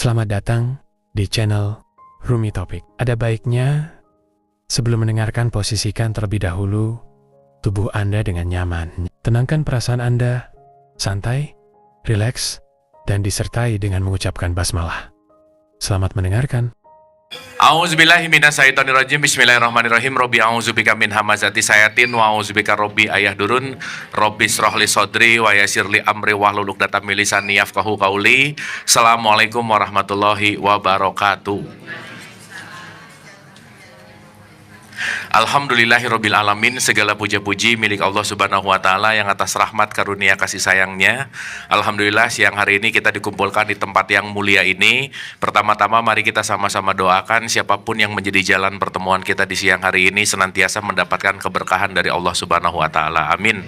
Selamat datang di channel Rumi Topik. Ada baiknya sebelum mendengarkan posisikan terlebih dahulu tubuh Anda dengan nyaman. Tenangkan perasaan Anda, santai, rileks, dan disertai dengan mengucapkan basmalah. Selamat mendengarkan. A'udzubillahi minasyaitonirrajim. Bismillahirrahmanirrahim. Robbi a'udzubika min hamazati sayatin wa a'udzubika robbi ayahdurun. Robbi shrahli sodri wa yassirli amri wahlul 'uqdatam min lisani yafqahu qauli. Assalamualaikum warahmatullahi wabarakatuh. Alhamdulillahirabbil alamin, segala puja-puji milik Allah Subhanahu wa taala yang atas rahmat karunia kasih sayangnya. Alhamdulillah siang hari ini kita dikumpulkan di tempat yang mulia ini. Pertama-tama mari kita sama-sama doakan siapapun yang menjadi jalan pertemuan kita di siang hari ini senantiasa mendapatkan keberkahan dari Allah Subhanahu wa taala. Amin.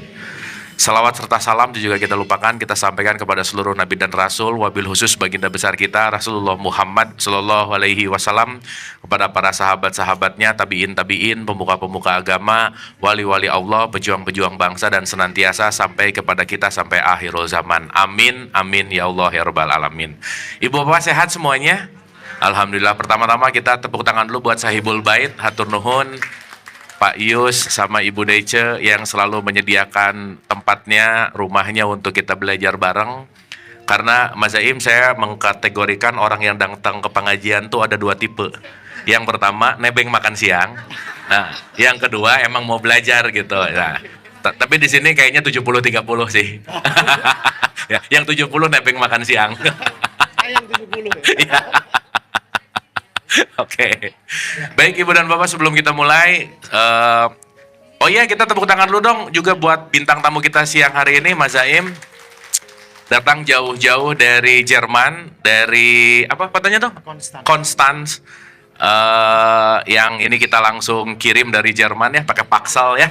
Salawat serta salam juga kita lupakan, kita sampaikan kepada seluruh nabi dan rasul, wabil khusus baginda besar kita Rasulullah Muhammad Sallallahu Alaihi Wasallam, kepada para sahabat-sahabatnya, tabiin, pemuka-pemuka agama, wali-wali Allah, pejuang-pejuang bangsa, dan senantiasa sampai kepada kita sampai akhirul zaman. Amin, amin ya Allah ya Rabbal alamin. Ibu bapak sehat semuanya? Alhamdulillah. Pertama-tama kita tepuk tangan dulu buat sahibul bait, hatur nuhun Pak Yus sama Ibu Dece yang selalu menyediakan tempatnya, rumahnya untuk kita belajar bareng. Karena Mas Zaim, saya mengkategorikan orang yang datang ke pengajian tuh ada dua tipe. Yang pertama nebeng makan siang. Nah, yang kedua emang mau belajar gitu. Nah, tapi di sini kayaknya 70-30 sih. Ya, yang 70 nebeng makan siang. Yang 70 ya. Oke. Baik Ibu dan Bapak, sebelum kita mulai, oh iya, kita tepuk tangan dulu dong juga buat bintang tamu kita siang hari ini, Mas Zaim. Datang jauh-jauh dari Jerman, dari apa katanya tuh? Konstanz. Yang ini kita langsung kirim dari Jerman ya, pakai paksal ya.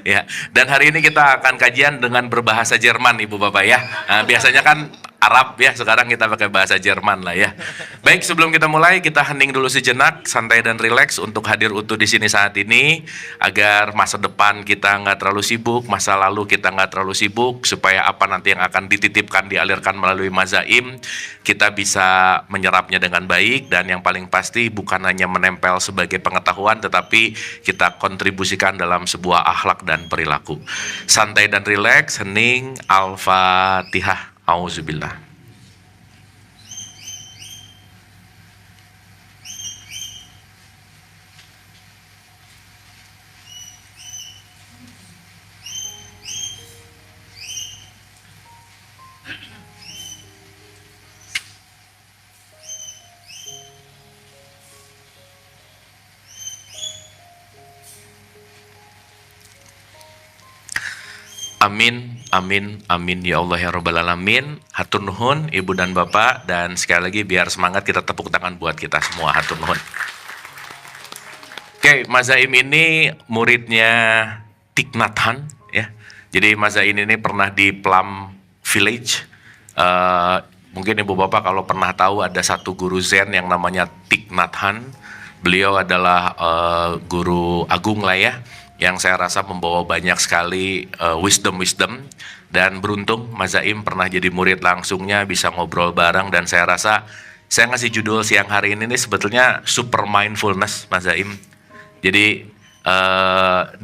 Ya, dan hari ini kita akan kajian dengan berbahasa Jerman, Ibu Bapak ya. Nah, biasanya kan Arab ya, sekarang kita pakai bahasa Jerman lah ya. Baik, sebelum kita mulai, kita hening dulu sejenak, santai dan rileks untuk hadir utuh di sini saat ini, agar masa depan kita nggak terlalu sibuk, masa lalu kita nggak terlalu sibuk, supaya apa nanti yang akan dititipkan, dialirkan melalui Mas Zaim, kita bisa menyerapnya dengan baik, dan yang paling pasti bukan hanya menempel sebagai pengetahuan, tetapi kita kontribusikan dalam sebuah akhlak dan perilaku. Santai dan rileks, hening, Al-Fatihah. Auzubillah. Amin, amin, amin ya Allah ya Rabbal alamin. Hatur nuhun Ibu dan Bapak, dan sekali lagi biar semangat kita tepuk tangan buat kita semua. Hatur nuhun. Oke, Mas Zaim ini muridnya Thich Nhat Hanh ya. Jadi Mas Zaim ini pernah di Plum Village. Mungkin Ibu Bapak kalau pernah tahu ada satu guru Zen yang namanya Thich Nhat Hanh. Beliau adalah guru agung lah ya, yang saya rasa membawa banyak sekali wisdom, dan beruntung Mas Zaim pernah jadi murid langsungnya, bisa ngobrol bareng, dan saya rasa saya ngasih judul siang hari ini sebetulnya super mindfulness Mas Zaim. Jadi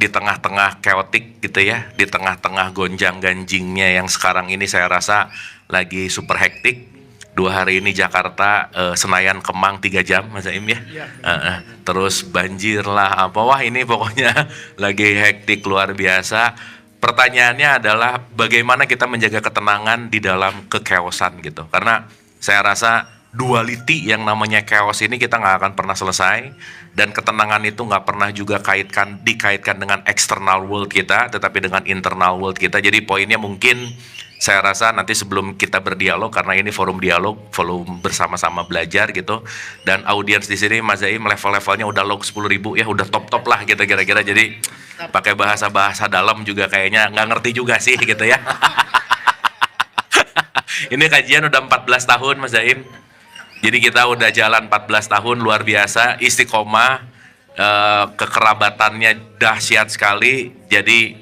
di tengah-tengah chaotic gitu ya, di tengah-tengah gonjang-ganjingnya yang sekarang ini saya rasa lagi super hektik. 2 hari ini Jakarta, Senayan Kemang 3 jam Mas Zaim ya. Terus banjir lah apa, wah ini pokoknya lagi hektik luar biasa. Pertanyaannya adalah bagaimana kita menjaga ketenangan di dalam kekeosan gitu. Karena saya rasa duality yang namanya chaos ini kita nggak akan pernah selesai, dan ketenangan itu nggak pernah juga dikaitkan dengan external world kita, tetapi dengan internal world kita. Jadi poinnya mungkin saya rasa nanti sebelum kita berdialog, karena ini forum dialog, forum bersama-sama belajar gitu, dan audiens di sini Mas Zaim level-levelnya udah log 10.000 ya, udah top-top lah gitu kira-kira. Jadi pakai bahasa-bahasa dalam juga kayaknya nggak ngerti juga sih gitu ya. Ini kajian udah 14 tahun Mas Zaim. Jadi kita udah jalan 14 tahun luar biasa, istiqomah, kekerabatannya dahsyat sekali. Jadi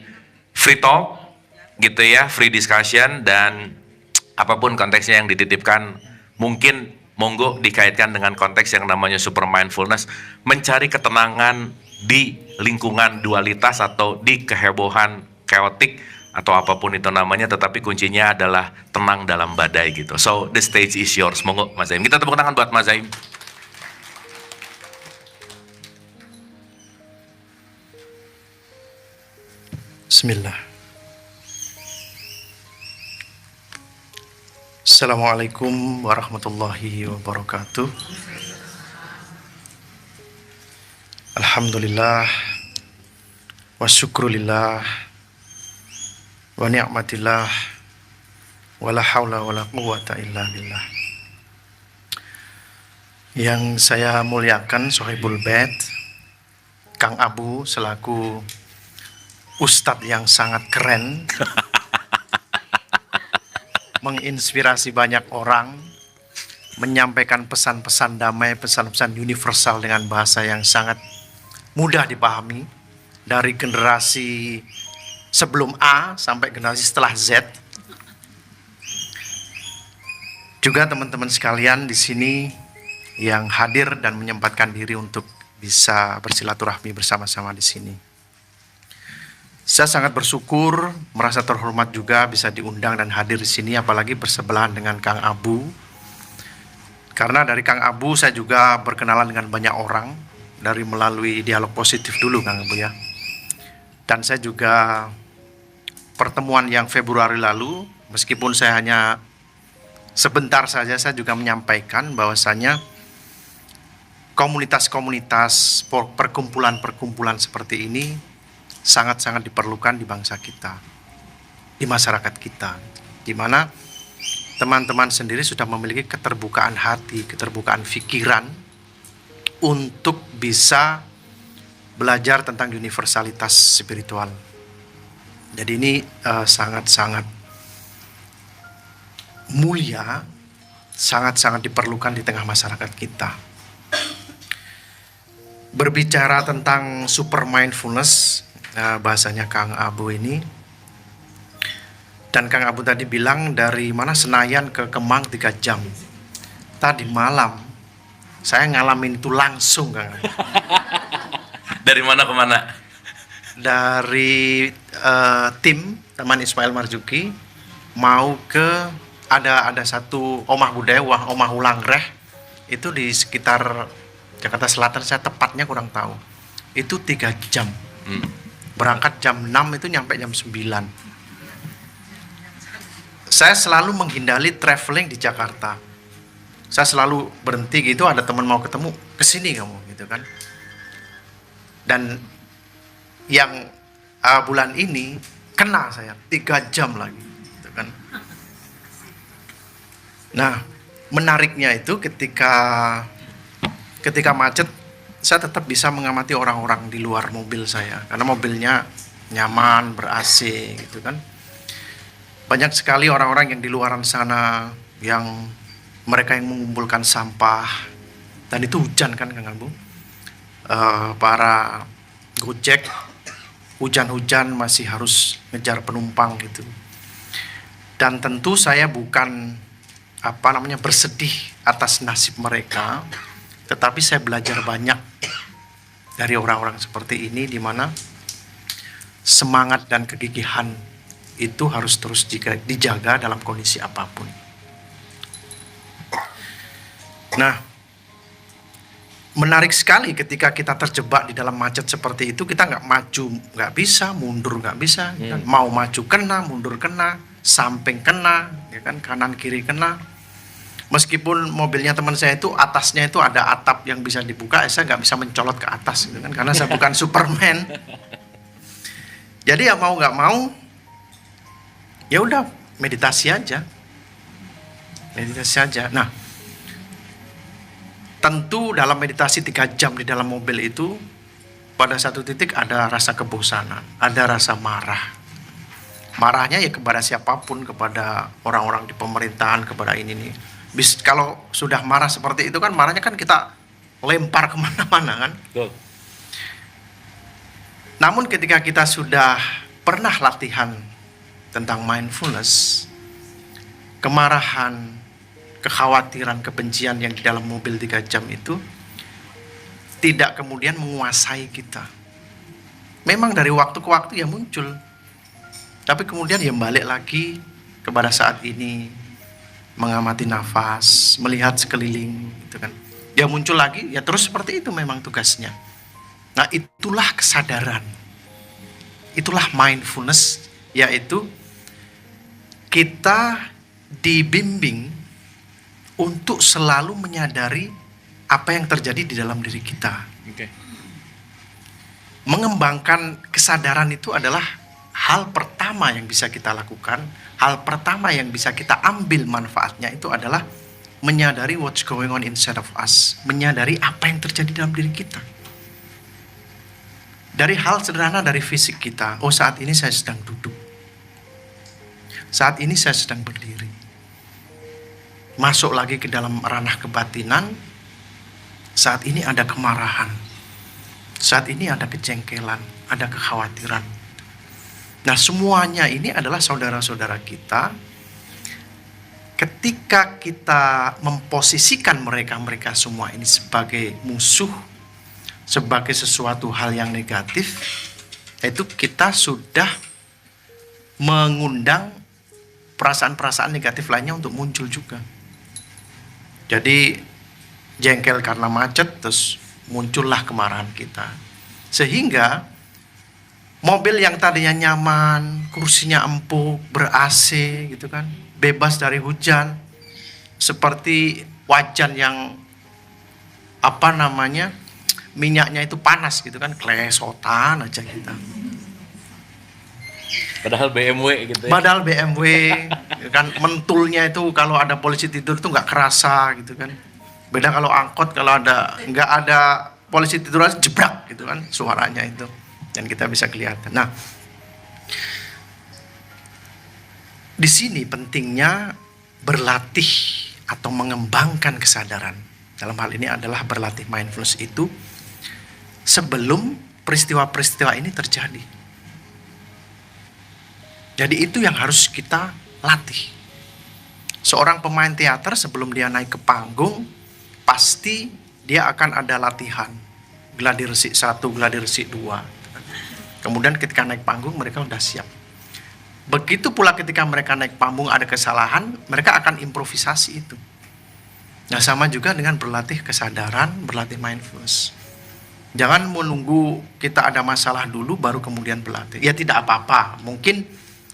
free talk gitu ya, free discussion, dan apapun konteksnya yang dititipkan, mungkin monggo dikaitkan dengan konteks yang namanya super mindfulness, mencari ketenangan di lingkungan dualitas atau di kehebohan chaotic atau apapun itu namanya, tetapi kuncinya adalah tenang dalam badai gitu. So the stage is yours. Monggo Mas Zaim. Kita tepuk tangan buat Mas Zaim. Bismillah. Assalamualaikum warahmatullahi wabarakatuh. Alhamdulillah wa syukrulillah wa ni'matillah wa la hawla wa la quwwata illa billah. Yang saya muliakan Sohibul Bait, Kang Abu selaku Ustadz yang sangat keren, menginspirasi banyak orang, menyampaikan pesan-pesan damai, pesan-pesan universal dengan bahasa yang sangat mudah dipahami, dari generasi sebelum A sampai generasi setelah Z. Juga teman-teman sekalian di sini yang hadir dan menyempatkan diri untuk bisa bersilaturahmi bersama-sama di sini. Saya sangat bersyukur, merasa terhormat juga bisa diundang dan hadir di sini, apalagi bersebelahan dengan Kang Abu. Karena dari Kang Abu saya juga berkenalan dengan banyak orang, dari melalui dialog positif dulu Kang Abu ya. Dan saya juga pertemuan yang Februari lalu, meskipun saya hanya sebentar saja, saya juga menyampaikan bahwasanya komunitas-komunitas, perkumpulan-perkumpulan seperti ini sangat-sangat diperlukan di bangsa kita, di masyarakat kita, di mana teman-teman sendiri sudah memiliki keterbukaan hati, keterbukaan pikiran untuk bisa belajar tentang universalitas spiritual. Jadi ini sangat-sangat mulia, sangat-sangat diperlukan di tengah masyarakat kita. Berbicara tentang super mindfulness, bahasanya Kang Abu ini, dan Kang Abu tadi bilang dari mana Senayan ke Kemang 3 jam. Tadi malam saya ngalamin itu langsung Kang Abu. Dari mana ke mana? Dari tim Taman Ismail Marzuki mau ke ada satu omah budaya, omah Ulangreh, itu di sekitar Jakarta Selatan, saya tepatnya kurang tahu. Itu 3 jam. Berangkat jam 6 itu nyampe jam 9. Saya selalu menghindari traveling di Jakarta. Saya selalu berhenti gitu, ada teman mau ketemu, kesini kamu gitu kan. Dan yang bulan ini kena saya 3 jam lagi gitu kan. Nah, menariknya itu ketika macet, saya tetap bisa mengamati orang-orang di luar mobil saya, karena mobilnya nyaman, ber-AC gitu kan. Banyak sekali orang-orang yang di luaran sana, yang mereka yang mengumpulkan sampah, dan itu hujan kan Kang Abu. Para Gojek, hujan-hujan masih harus ngejar penumpang gitu. Dan tentu saya bukan bersedih atas nasib mereka, tetapi saya belajar banyak dari orang-orang seperti ini, di mana semangat dan kegigihan itu harus terus dijaga dalam kondisi apapun. Nah, menarik sekali ketika kita terjebak di dalam macet seperti itu, kita nggak maju nggak bisa, mundur nggak bisa, kan? Mau maju kena, mundur kena, samping kena, ya kan, kanan kiri kena. Meskipun mobilnya teman saya itu atasnya itu ada atap yang bisa dibuka, saya nggak bisa mencolot ke atas gitu kan, karena saya bukan Superman. Jadi ya mau nggak mau, ya udah meditasi aja. Nah, tentu dalam meditasi 3 jam di dalam mobil itu, pada satu titik ada rasa kebosanan, ada rasa marah. Marahnya ya kepada siapapun, kepada orang-orang di pemerintahan, kepada ini nih. Kalau sudah marah seperti itu kan, marahnya kan kita lempar kemana-mana kan. Betul. Namun ketika kita sudah pernah latihan tentang mindfulness, kemarahan, kekhawatiran, kebencian yang di dalam mobil 3 jam itu tidak kemudian menguasai kita. Memang dari waktu ke waktu ya muncul, tapi kemudian ya balik lagi kepada saat ini, mengamati nafas, melihat sekeliling, gitu kan. Dia muncul lagi, ya terus seperti itu memang tugasnya. Nah, itulah kesadaran, itulah mindfulness, yaitu kita dibimbing untuk selalu menyadari apa yang terjadi di dalam diri kita. Mengembangkan kesadaran itu adalah hal pertama yang bisa kita lakukan. Hal pertama yang bisa kita ambil manfaatnya itu adalah menyadari what's going on inside of us. Menyadari apa yang terjadi dalam diri kita. Dari hal sederhana dari fisik kita. Oh, saat ini saya sedang duduk. Saat ini saya sedang berdiri. Masuk lagi ke dalam ranah kebatinan. Saat ini ada kemarahan. Saat ini ada kejengkelan, ada kekhawatiran. Nah, semuanya ini adalah saudara-saudara kita. Ketika kita memposisikan mereka semua ini sebagai musuh, sebagai sesuatu hal yang negatif, itu kita sudah mengundang perasaan-perasaan negatif lainnya untuk muncul juga. Jadi jengkel karena macet, terus muncullah kemarahan kita. Sehingga mobil yang tadinya nyaman, kursinya empuk, ber-AC gitu kan, bebas dari hujan, seperti wajan yang minyaknya itu panas gitu kan, klesotan aja kita. Padahal BMW gitu ya. Padahal BMW kan mentulnya itu kalau ada polisi tidur itu nggak kerasa gitu kan. Beda kalau angkot, kalau nggak ada polisi tidur aja jebrak gitu kan suaranya itu, dan kita bisa kelihatan. Nah, di sini pentingnya berlatih atau mengembangkan kesadaran. Dalam hal ini adalah berlatih mindfulness itu sebelum peristiwa-peristiwa ini terjadi. Jadi itu yang harus kita latih. Seorang pemain teater sebelum dia naik ke panggung, pasti dia akan ada latihan. Gladi resik 1, gladi resik 2. Kemudian ketika naik panggung mereka sudah siap. Begitu pula ketika mereka naik panggung ada kesalahan, mereka akan improvisasi itu. Nah, sama juga dengan berlatih kesadaran, berlatih mindfulness. Jangan menunggu kita ada masalah dulu baru kemudian berlatih. Ya tidak apa-apa. Mungkin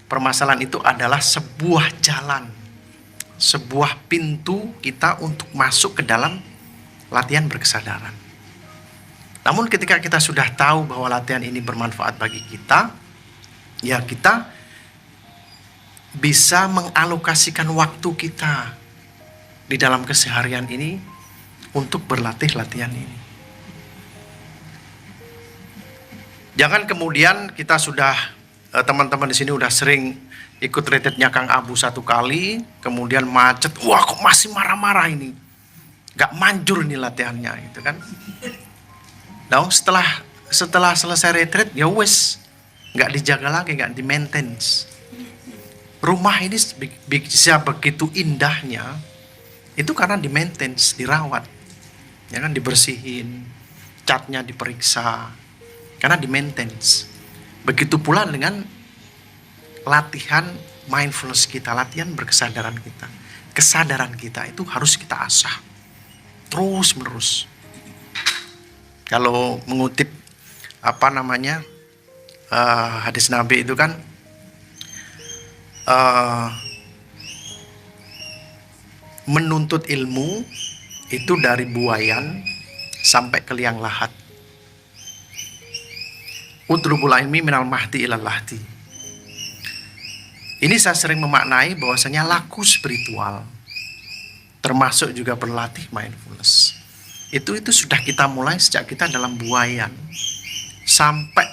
permasalahan itu adalah sebuah jalan, sebuah pintu kita untuk masuk ke dalam latihan berkesadaran. Namun ketika kita sudah tahu bahwa latihan ini bermanfaat bagi kita, ya kita bisa mengalokasikan waktu kita di dalam keseharian ini untuk berlatih latihan ini. Jangan kemudian kita sudah, teman-teman di sini udah sering ikut retreatnya Kang Abu 1 kali, kemudian macet, wah kok masih marah-marah ini, gak manjur ini latihannya gitu kan. Nah, setelah selesai retreat ya wes, gak dijaga lagi, gak di maintenance. Rumah ini bisa begitu indahnya itu karena di maintenance, dirawat, ya kan, dibersihin, catnya diperiksa, karena di maintenance. Begitu pula dengan latihan mindfulness kita, latihan berkesadaran kita. Kesadaran kita itu harus kita asah terus menerus. Kalau mengutip hadis Nabi itu kan menuntut ilmu itu dari buayan sampai ke liang lahat. Utlubul ilmi minal mahdi ilal lahdi. Ini saya sering memaknai bahwasanya laku spiritual, termasuk juga berlatih mindfulness. Itu sudah kita mulai sejak kita dalam buayan, sampai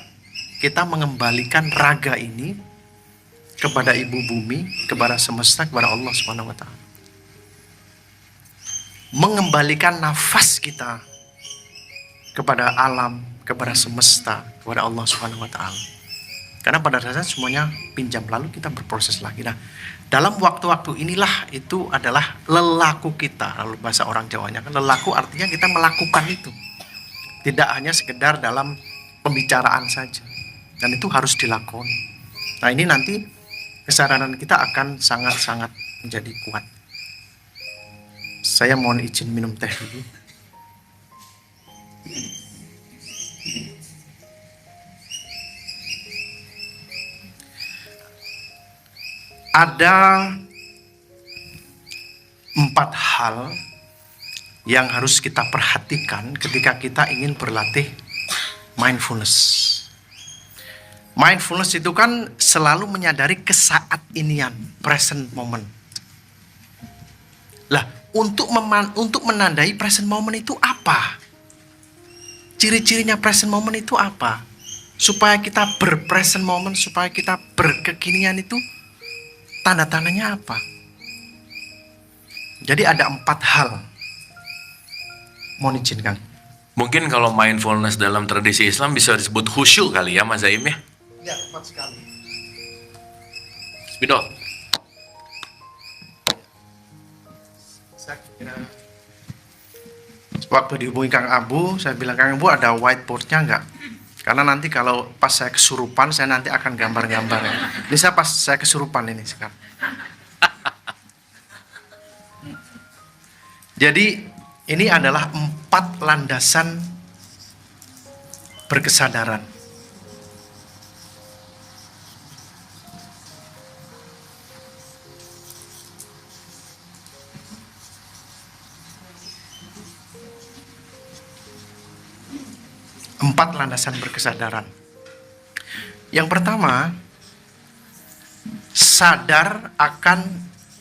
kita mengembalikan raga ini kepada ibu bumi, kepada semesta, kepada Allah Subhanahu wa taala. Mengembalikan nafas kita kepada alam, kepada semesta, kepada Allah Subhanahu wa taala. Karena pada dasarnya semuanya pinjam, lalu kita berproses lagi. Nah, dalam waktu-waktu inilah itu adalah lelaku kita. Lalu bahasa orang Jawanya kan lelaku artinya kita melakukan itu. Tidak hanya sekedar dalam pembicaraan saja. Dan itu harus dilakoni. Nah, ini nanti kesadaran kita akan sangat-sangat menjadi kuat. Saya mohon izin minum teh dulu. Ada 4 hal yang harus kita perhatikan ketika kita ingin berlatih mindfulness. Mindfulness itu kan selalu menyadari kesaat inian, present moment. Lah, untuk menandai present moment itu apa? Ciri-cirinya present moment itu apa? Supaya kita berpresent moment, supaya kita berkekinian itu tanda-tandanya apa? Jadi ada 4 hal. Mohon izinkan. Mungkin kalau mindfulness dalam tradisi Islam bisa disebut khusyuk kali ya Mas Zaim ya? Ya, tepat sekali. Bismillah. Saya kira waktu dihubungi Kang Abu, saya bilang, Kang Abu ada whiteboardnya enggak? Karena nanti kalau pas saya kesurupan, saya nanti akan gambar-gambar ya. Ini saya pas saya kesurupan ini sekarang. Jadi ini adalah 4 landasan berkesadaran. Empat landasan berkesadaran. Yang pertama, sadar akan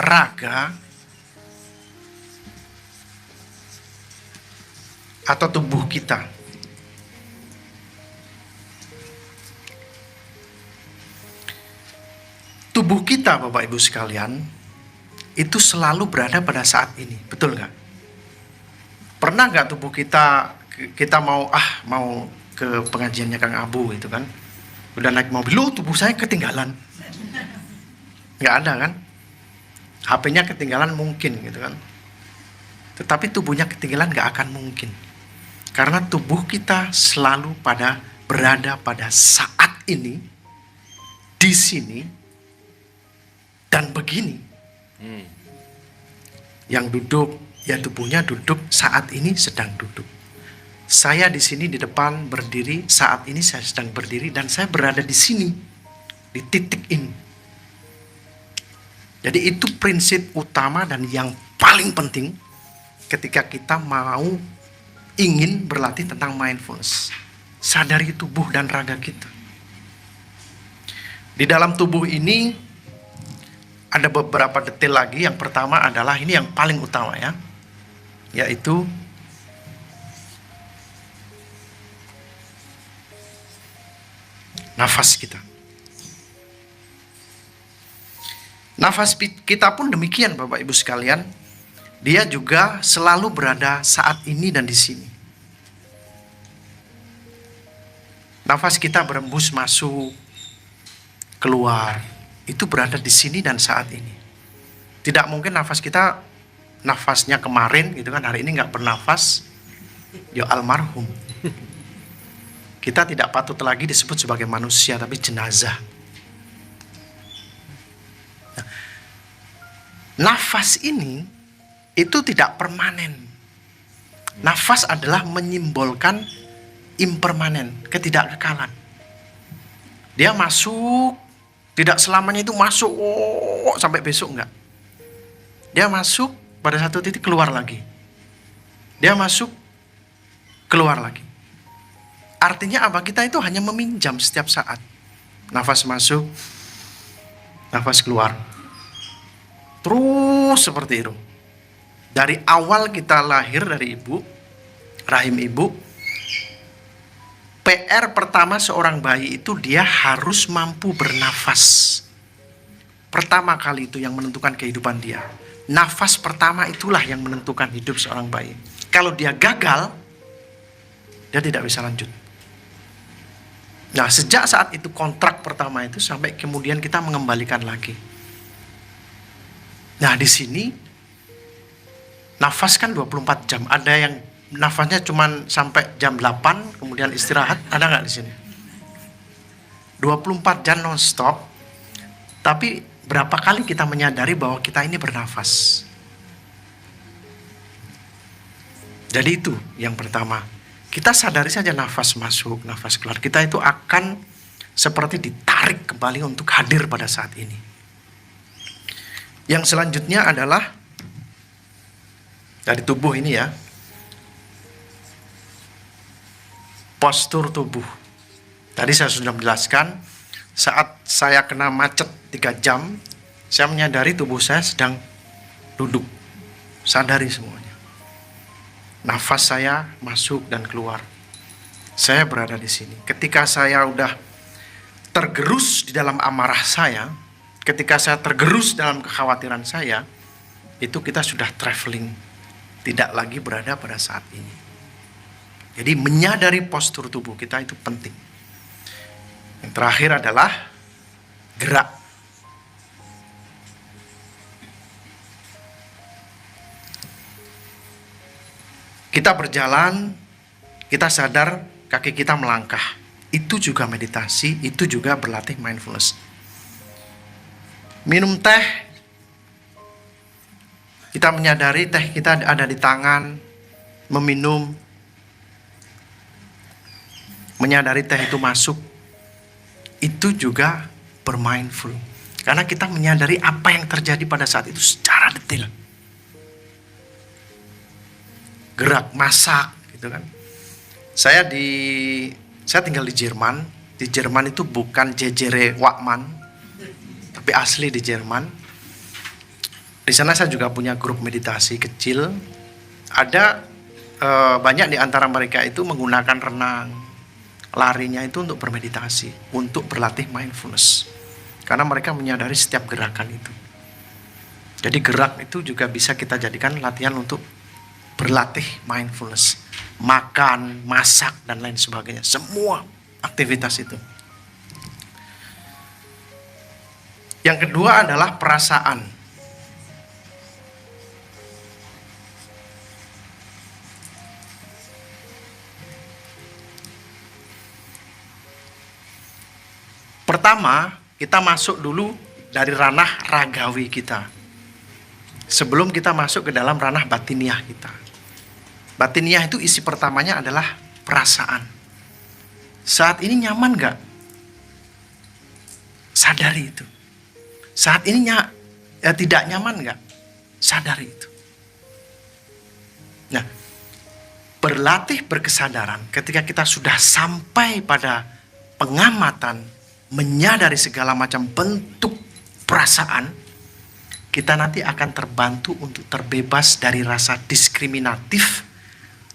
raga atau tubuh kita. Tubuh kita, Bapak Ibu sekalian, itu selalu berada pada saat ini, betul nggak? Pernah nggak tubuh kita mau ke pengajiannya Kang Abu itu kan, udah naik mobil, loh tubuh saya ketinggalan, nggak ada kan? HP-nya ketinggalan mungkin gitu kan, tetapi tubuhnya ketinggalan nggak akan mungkin, karena tubuh kita selalu berada pada saat ini, di sini dan begini. Yang duduk, ya tubuhnya duduk saat ini sedang duduk. Saya di sini di depan berdiri, saat ini saya sedang berdiri dan saya berada di sini, di titik ini. Jadi itu prinsip utama dan yang paling penting ketika kita ingin berlatih tentang mindfulness. Sadari tubuh dan raga kita. Di dalam tubuh ini ada beberapa detail lagi. Yang pertama adalah ini yang paling utama ya, yaitu nafas kita. Nafas kita pun demikian Bapak Ibu sekalian. Dia juga selalu berada saat ini dan di sini. Nafas kita berembus masuk, keluar. Itu berada di sini dan saat ini. Tidak mungkin nafasnya kemarin gitu kan, hari ini nggak bernafas, ya almarhum. Kita tidak patut lagi disebut sebagai manusia, tapi jenazah. Nah, nafas ini itu tidak permanen. Nafas adalah menyimbolkan impermanen, ketidakkekalan. Dia masuk, tidak selamanya itu masuk sampai besok enggak. Dia masuk pada satu titik, keluar lagi. Dia masuk, keluar lagi. Artinya apa? Kita itu hanya meminjam setiap saat. Nafas masuk, nafas keluar. Terus seperti itu. Dari awal kita lahir dari ibu, rahim ibu, PR pertama seorang bayi itu dia harus mampu bernafas. Pertama kali itu yang menentukan kehidupan dia. Nafas pertama itulah yang menentukan hidup seorang bayi. Kalau dia gagal, dia tidak bisa lanjut. Nah, sejak saat itu kontrak pertama itu sampai kemudian kita mengembalikan lagi. Nah, di sini nafas kan 24 jam. Ada yang nafasnya cuma sampai jam 8 kemudian istirahat, ada nggak di sini? 24 jam non-stop. Tapi berapa kali kita menyadari bahwa kita ini bernafas? Jadi itu yang pertama. Kita sadari saja nafas masuk, nafas keluar. Kita itu akan seperti ditarik kembali untuk hadir pada saat ini. Yang selanjutnya adalah dari tubuh ini ya. Postur tubuh. Tadi saya sudah menjelaskan, saat saya kena macet 3 jam, saya menyadari tubuh saya sedang duduk. Sadari semuanya. Nafas saya masuk dan keluar. Saya berada di sini. Ketika saya udah tergerus di dalam amarah saya, ketika saya tergerus dalam kekhawatiran saya, itu kita sudah traveling. Tidak lagi berada pada saat ini. Jadi menyadari postur tubuh kita itu penting. Yang terakhir adalah gerak. Kita berjalan, kita sadar kaki kita melangkah. Itu juga meditasi, itu juga berlatih mindfulness. Minum teh, kita menyadari teh kita ada di tangan, meminum, menyadari teh itu masuk, itu juga bermindful. Karena kita menyadari apa yang terjadi pada saat itu secara detail. Gerak, masak, gitu kan. Saya tinggal di Jerman. Di Jerman itu bukan Jejere Wakman, tapi asli di Jerman. Di sana saya juga punya grup meditasi kecil. Ada banyak di antara mereka itu menggunakan renang, larinya itu untuk bermeditasi, untuk berlatih mindfulness. Karena mereka menyadari setiap gerakan itu. Jadi gerak itu juga bisa kita jadikan latihan untuk berlatih mindfulness. Makan, masak, dan lain sebagainya. Semua aktivitas itu. Yang kedua adalah perasaan. Pertama, kita masuk dulu dari ranah ragawi kita. Sebelum kita masuk ke dalam ranah batiniah kita. Batiniah itu isi pertamanya adalah perasaan. Saat ini nyaman gak? Sadari itu. Saat ini tidak nyaman gak? Sadari itu. Nah, berlatih berkesadaran ketika kita sudah sampai pada pengamatan, menyadari segala macam bentuk perasaan, kita nanti akan terbantu untuk terbebas dari rasa diskriminatif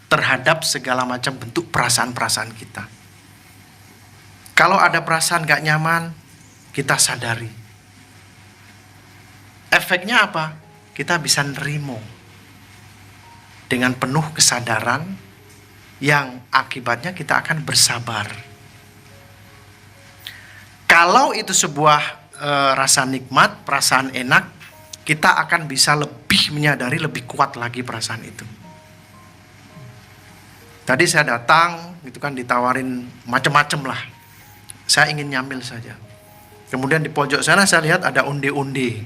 terhadap segala macam bentuk perasaan-perasaan kita. Kalau ada perasaan gak nyaman, kita sadari. Efeknya apa? Kita bisa nerimo dengan penuh kesadaran yang akibatnya kita akan bersabar. Kalau itu sebuah rasa nikmat, perasaan enak, kita akan bisa lebih menyadari, lebih kuat lagi perasaan itu. Tadi saya datang, itu kan ditawarin macam-macam lah. Saya ingin nyambil saja. Kemudian di pojok sana saya lihat ada onde-onde.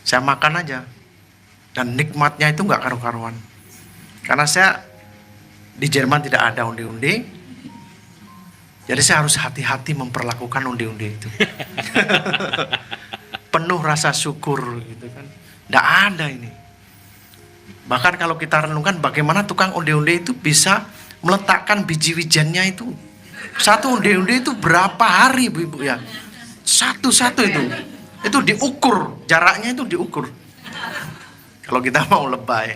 Saya makan aja. Dan nikmatnya itu nggak karu-karuan. Karena saya di Jerman tidak ada onde-onde. Jadi saya harus hati-hati memperlakukan onde-onde itu. Penuh rasa syukur gitu kan. Nggak ada ini. Bahkan kalau kita renungkan bagaimana tukang onde-onde itu bisa meletakkan biji wijannya itu. Satu onde-onde itu berapa hari ibu-ibu ya. Satu-satu itu. Itu diukur. Jaraknya itu diukur. Kalau kita mau lebay.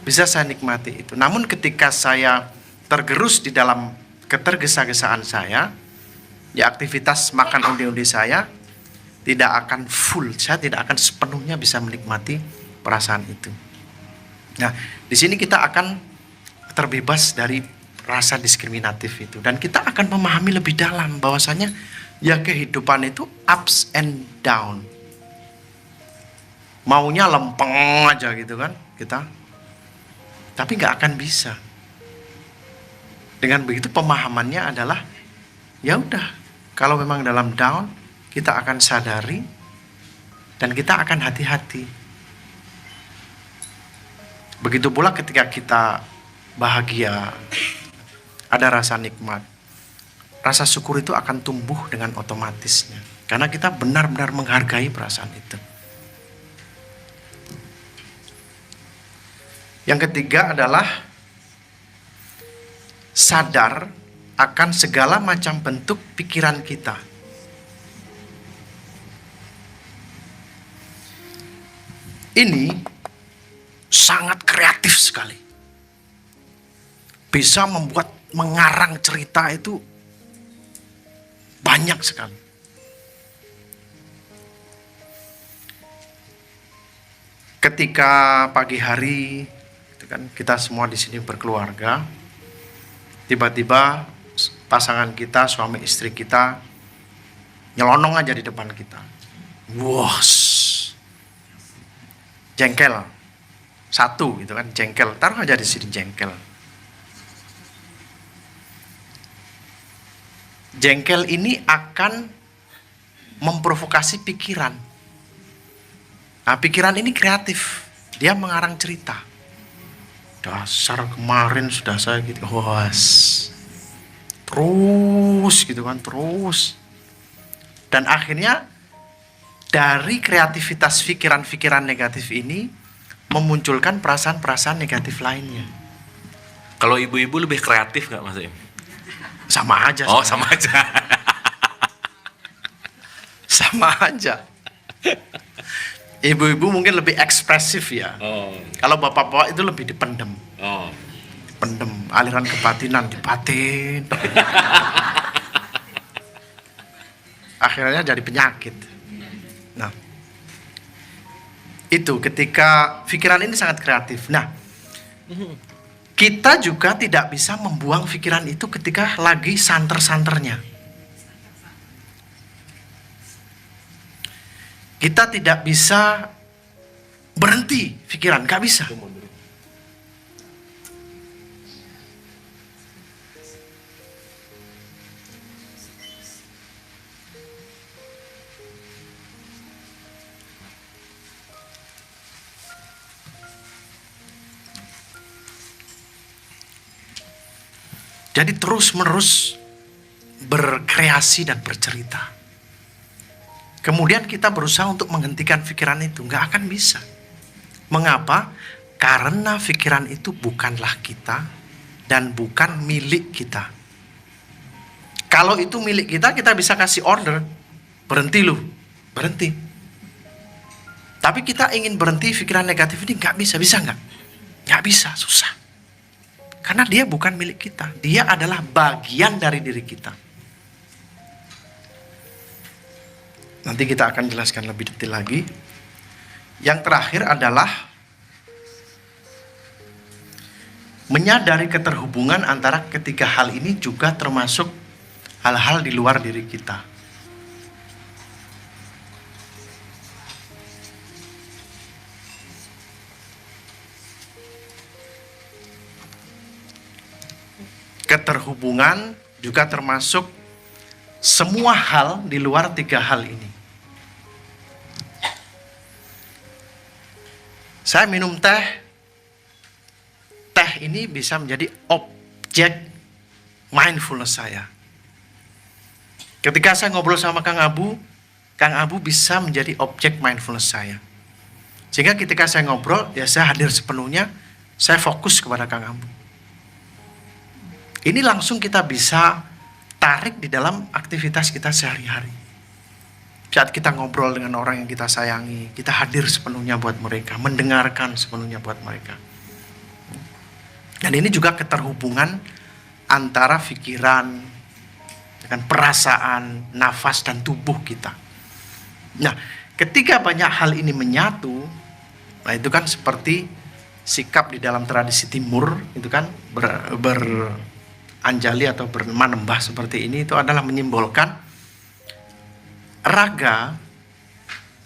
Bisa saya nikmati itu. Namun ketika saya tergerus di dalam ketergesa-gesaan saya, ya aktivitas makan onde-onde saya tidak akan full. Saya tidak akan sepenuhnya bisa menikmati perasaan itu. Nah, di sini kita akan terbebas dari rasa diskriminatif itu. Dan kita akan memahami lebih dalam bahwasanya ya kehidupan itu ups and down. Maunya lempeng aja gitu kan kita. Tapi nggak akan bisa. Dengan begitu pemahamannya adalah ya udah, kalau memang dalam down kita akan sadari dan kita akan hati-hati. Begitu pula ketika kita bahagia, ada rasa nikmat, rasa syukur itu akan tumbuh dengan otomatisnya. Karena kita benar-benar menghargai perasaan itu. Yang ketiga adalah sadar akan segala macam bentuk pikiran kita. Ini sangat kreatif sekali. Bisa membuat mengarang cerita itu banyak sekali. Ketika pagi hari, itu kan kita semua di sini berkeluarga, tiba-tiba pasangan kita, suami istri kita nyelonong aja di depan kita. Wah, jengkel. Satu gitu kan, jengkel. Taruh aja di sini jengkel. Jengkel ini akan memprovokasi pikiran. Nah, pikiran ini kreatif. Dia mengarang cerita. Dasar kemarin sudah saya gitu. Terus gitu kan, terus. Dan akhirnya dari kreativitas pikiran-pikiran negatif ini memunculkan perasaan-perasaan negatif lainnya. Kalau ibu-ibu lebih kreatif nggak Mas Im? Sama aja. Oh, sama aja. Sama aja. Ibu-ibu mungkin lebih ekspresif ya. Oh. Kalau bapak-bapak itu lebih dipendem. Oh. Pendem, aliran kebatinan dipatin. Akhirnya jadi penyakit. Nah, itu ketika pikiran ini sangat kreatif. Nah, kita juga tidak bisa membuang pikiran itu ketika lagi santer-santernya. Kita tidak bisa berhenti pikiran, gak bisa. Jadi terus-menerus berkreasi dan bercerita. Kemudian kita berusaha untuk menghentikan pikiran itu. Nggak akan bisa. Mengapa? Karena pikiran itu bukanlah kita dan bukan milik kita. Kalau itu milik kita, kita bisa kasih order. Berhenti lu, berhenti. Tapi kita ingin berhenti pikiran negatif ini nggak bisa. Bisa nggak? Nggak bisa, susah. Karena dia bukan milik kita. Dia adalah bagian dari diri kita. Nanti kita akan jelaskan lebih detail lagi. Yang terakhir adalah menyadari keterhubungan antara ketiga hal ini juga termasuk hal-hal di luar diri kita. Keterhubungan juga termasuk semua hal di luar tiga hal ini. Saya minum teh. Teh ini bisa menjadi objek mindfulness saya. Ketika saya ngobrol sama Kang Abu bisa menjadi objek mindfulness saya. Sehingga ketika saya ngobrol, ya saya hadir sepenuhnya, saya fokus kepada Kang Abu. Ini langsung kita bisa tarik di dalam aktivitas kita sehari-hari. Saat kita ngobrol dengan orang yang kita sayangi, kita hadir sepenuhnya buat mereka, mendengarkan sepenuhnya buat mereka. Dan ini juga keterhubungan antara pikiran, dengan perasaan, nafas, dan tubuh kita. Nah, ketika banyak hal ini menyatu, nah itu kan seperti sikap di dalam tradisi timur, itu kan anjali atau bermanembah seperti ini itu adalah menyimbolkan raga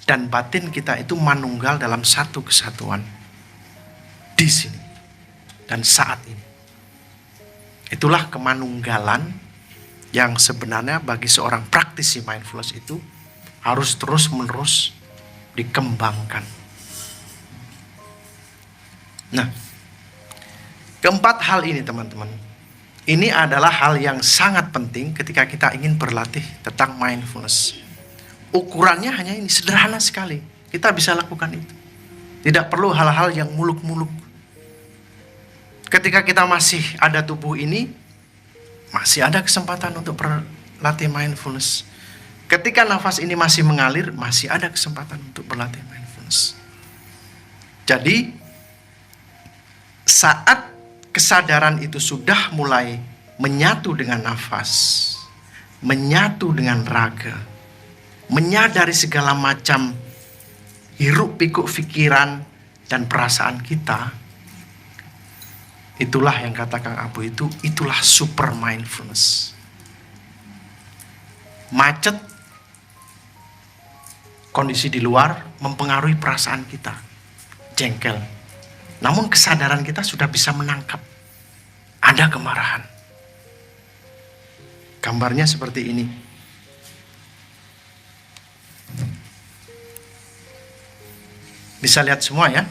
dan batin kita itu manunggal dalam satu kesatuan di sini dan saat ini. Itulah kemanunggalan yang sebenarnya bagi seorang praktisi mindfulness itu harus terus-menerus dikembangkan. Nah, keempat hal ini teman-teman, ini adalah hal yang sangat penting ketika kita ingin berlatih tentang mindfulness. Ukurannya hanya ini, sederhana sekali. Kita bisa lakukan itu. Tidak perlu hal-hal yang muluk-muluk. Ketika kita masih ada tubuh ini, masih ada kesempatan untuk berlatih mindfulness. Ketika nafas ini masih mengalir, masih ada kesempatan untuk berlatih mindfulness. Jadi, saat kesadaran itu sudah mulai menyatu dengan nafas, menyatu dengan raga, menyadari segala macam hiruk pikuk pikiran dan perasaan kita, itulah yang kata Kang Abu itulah super mindfulness. Macet, kondisi di luar mempengaruhi perasaan kita, jengkel. Namun kesadaran kita sudah bisa menangkap ada kemarahan. Gambarnya seperti ini. Bisa lihat semua ya.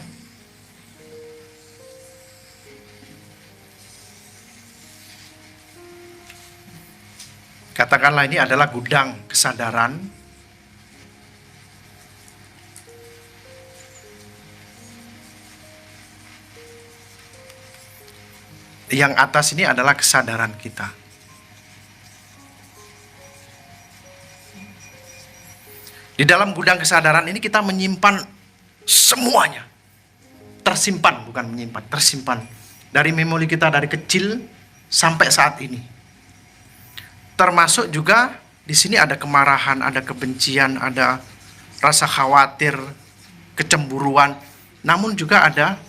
Katakanlah ini adalah gudang kesadaran. Yang atas ini adalah kesadaran kita. Di dalam gudang kesadaran ini kita menyimpan semuanya. Tersimpan, bukan menyimpan, tersimpan. Dari memori kita dari kecil sampai saat ini. Termasuk juga di sini ada kemarahan, ada kebencian, ada rasa khawatir, kecemburuan. Namun juga ada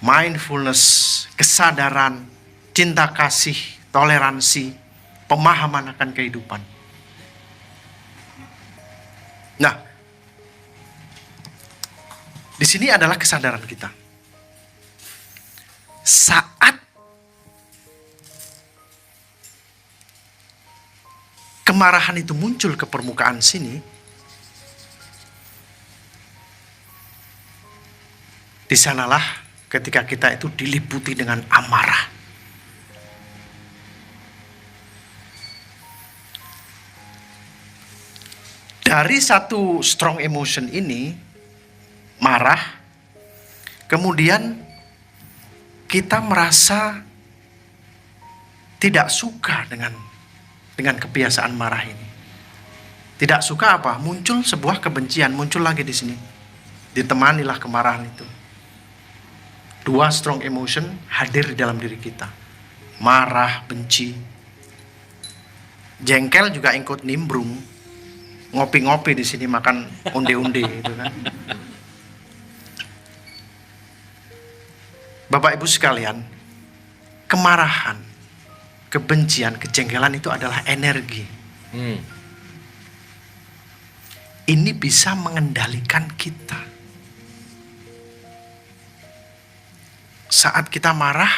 mindfulness, kesadaran, cinta kasih, toleransi, pemahaman akan kehidupan. Nah, di sini adalah kesadaran kita. Saat kemarahan itu muncul ke permukaan sini, di sanalah ketika kita itu diliputi dengan amarah. Dari satu strong emotion ini, marah, kemudian kita merasa tidak suka dengan kebiasaan marah ini. Tidak suka apa? Muncul sebuah kebencian, muncul lagi di sini. Ditemanilah kemarahan itu. Dua strong emotion hadir di dalam diri kita. Marah, benci. Jengkel juga ikut nimbrung. Ngopi-ngopi di sini makan onde-onde gitu kan. Bapak Ibu sekalian, kemarahan, kebencian, kejengkelan itu adalah energi. Ini bisa mengendalikan kita. Saat kita marah,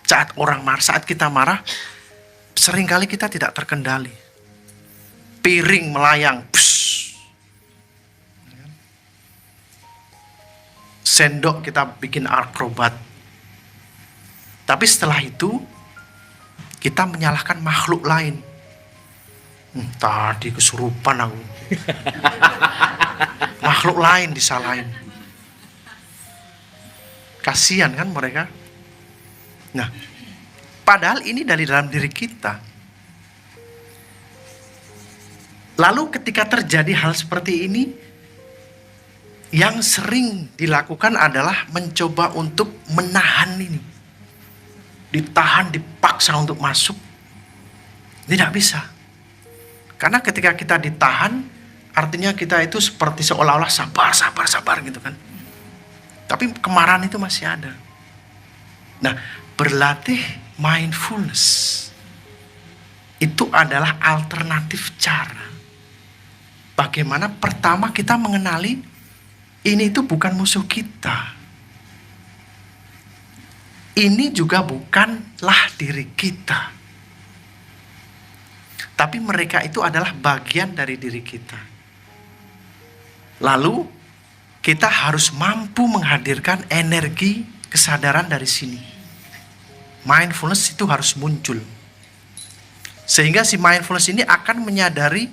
saat orang marah, saat kita marah, seringkali kita tidak terkendali. Piring melayang, psh. Sendok kita bikin akrobat. Tapi setelah itu, kita menyalahkan makhluk lain. Tadi kesurupan aku. Makhluk lain disalahin. Kasihan kan mereka. Nah, padahal ini dari dalam diri kita. Lalu ketika terjadi hal seperti ini, yang sering dilakukan adalah mencoba untuk menahan ini. Ditahan, dipaksa untuk masuk. Tidak bisa. Karena ketika kita ditahan, artinya kita itu seperti seolah-olah sabar gitu kan. Tapi kemarahan itu masih ada. Nah, berlatih mindfulness itu adalah alternatif cara bagaimana pertama kita mengenali ini itu bukan musuh kita. Ini juga bukanlah diri kita. Tapi mereka itu adalah bagian dari diri kita. Lalu kita harus mampu menghadirkan energi kesadaran dari sini. Mindfulness itu harus muncul. Sehingga si mindfulness ini akan menyadari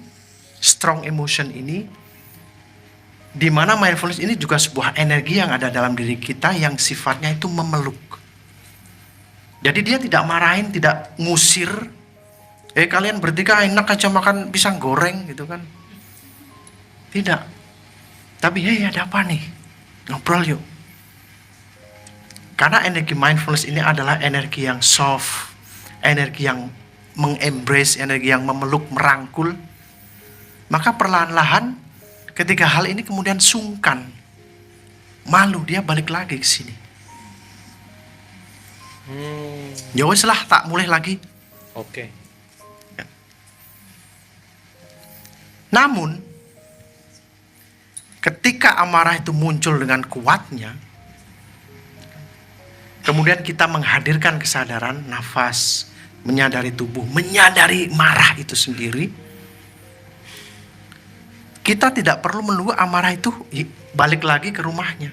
strong emotion ini, di mana mindfulness ini juga sebuah energi yang ada dalam diri kita yang sifatnya itu memeluk. Jadi dia tidak marahin, tidak ngusir. Kalian bertiga enak aja makan pisang goreng gitu kan. Tidak. Tapi ada apa nih? Ngobrol yuk. Karena energi mindfulness ini adalah energi yang soft, energi yang mengembrace, energi yang memeluk, merangkul. Maka perlahan-lahan ketika hal ini kemudian sungkan, malu, dia balik lagi ke sini. Ya wes lah, tak mulai lagi. Oke. Namun ketika amarah itu muncul dengan kuatnya, kemudian kita menghadirkan kesadaran, nafas, menyadari tubuh, menyadari marah itu sendiri. Kita tidak perlu menunggu amarah itu balik lagi ke rumahnya.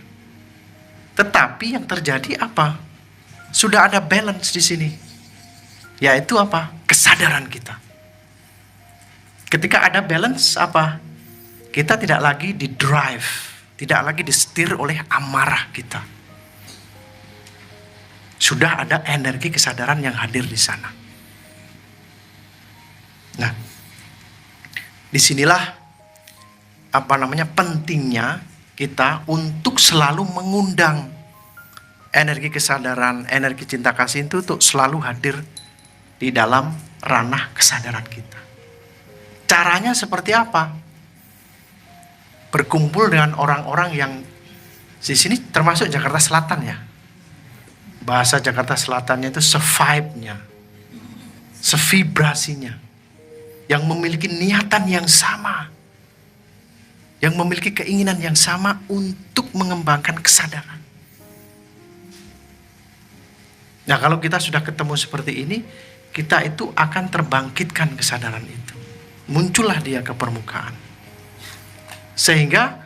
Tetapi yang terjadi apa? Sudah ada balance di sini. Yaitu apa? Kesadaran kita. Ketika ada balance apa? Kita tidak lagi di drive, tidak lagi disetir oleh amarah kita. Sudah ada energi kesadaran yang hadir di sana. Nah, disinilah pentingnya kita untuk selalu mengundang energi kesadaran, energi cinta kasih itu untuk selalu hadir di dalam ranah kesadaran kita. Caranya seperti apa? Berkumpul dengan orang-orang yang di sini termasuk Jakarta Selatan ya. Bahasa Jakarta Selatannya itu se-vibe-nya, se-vibrasinya, yang memiliki niatan yang sama, yang memiliki keinginan yang sama untuk mengembangkan kesadaran. Nah, kalau kita sudah ketemu seperti ini, kita itu akan terbangkitkan kesadaran itu. Muncullah dia ke permukaan. Sehingga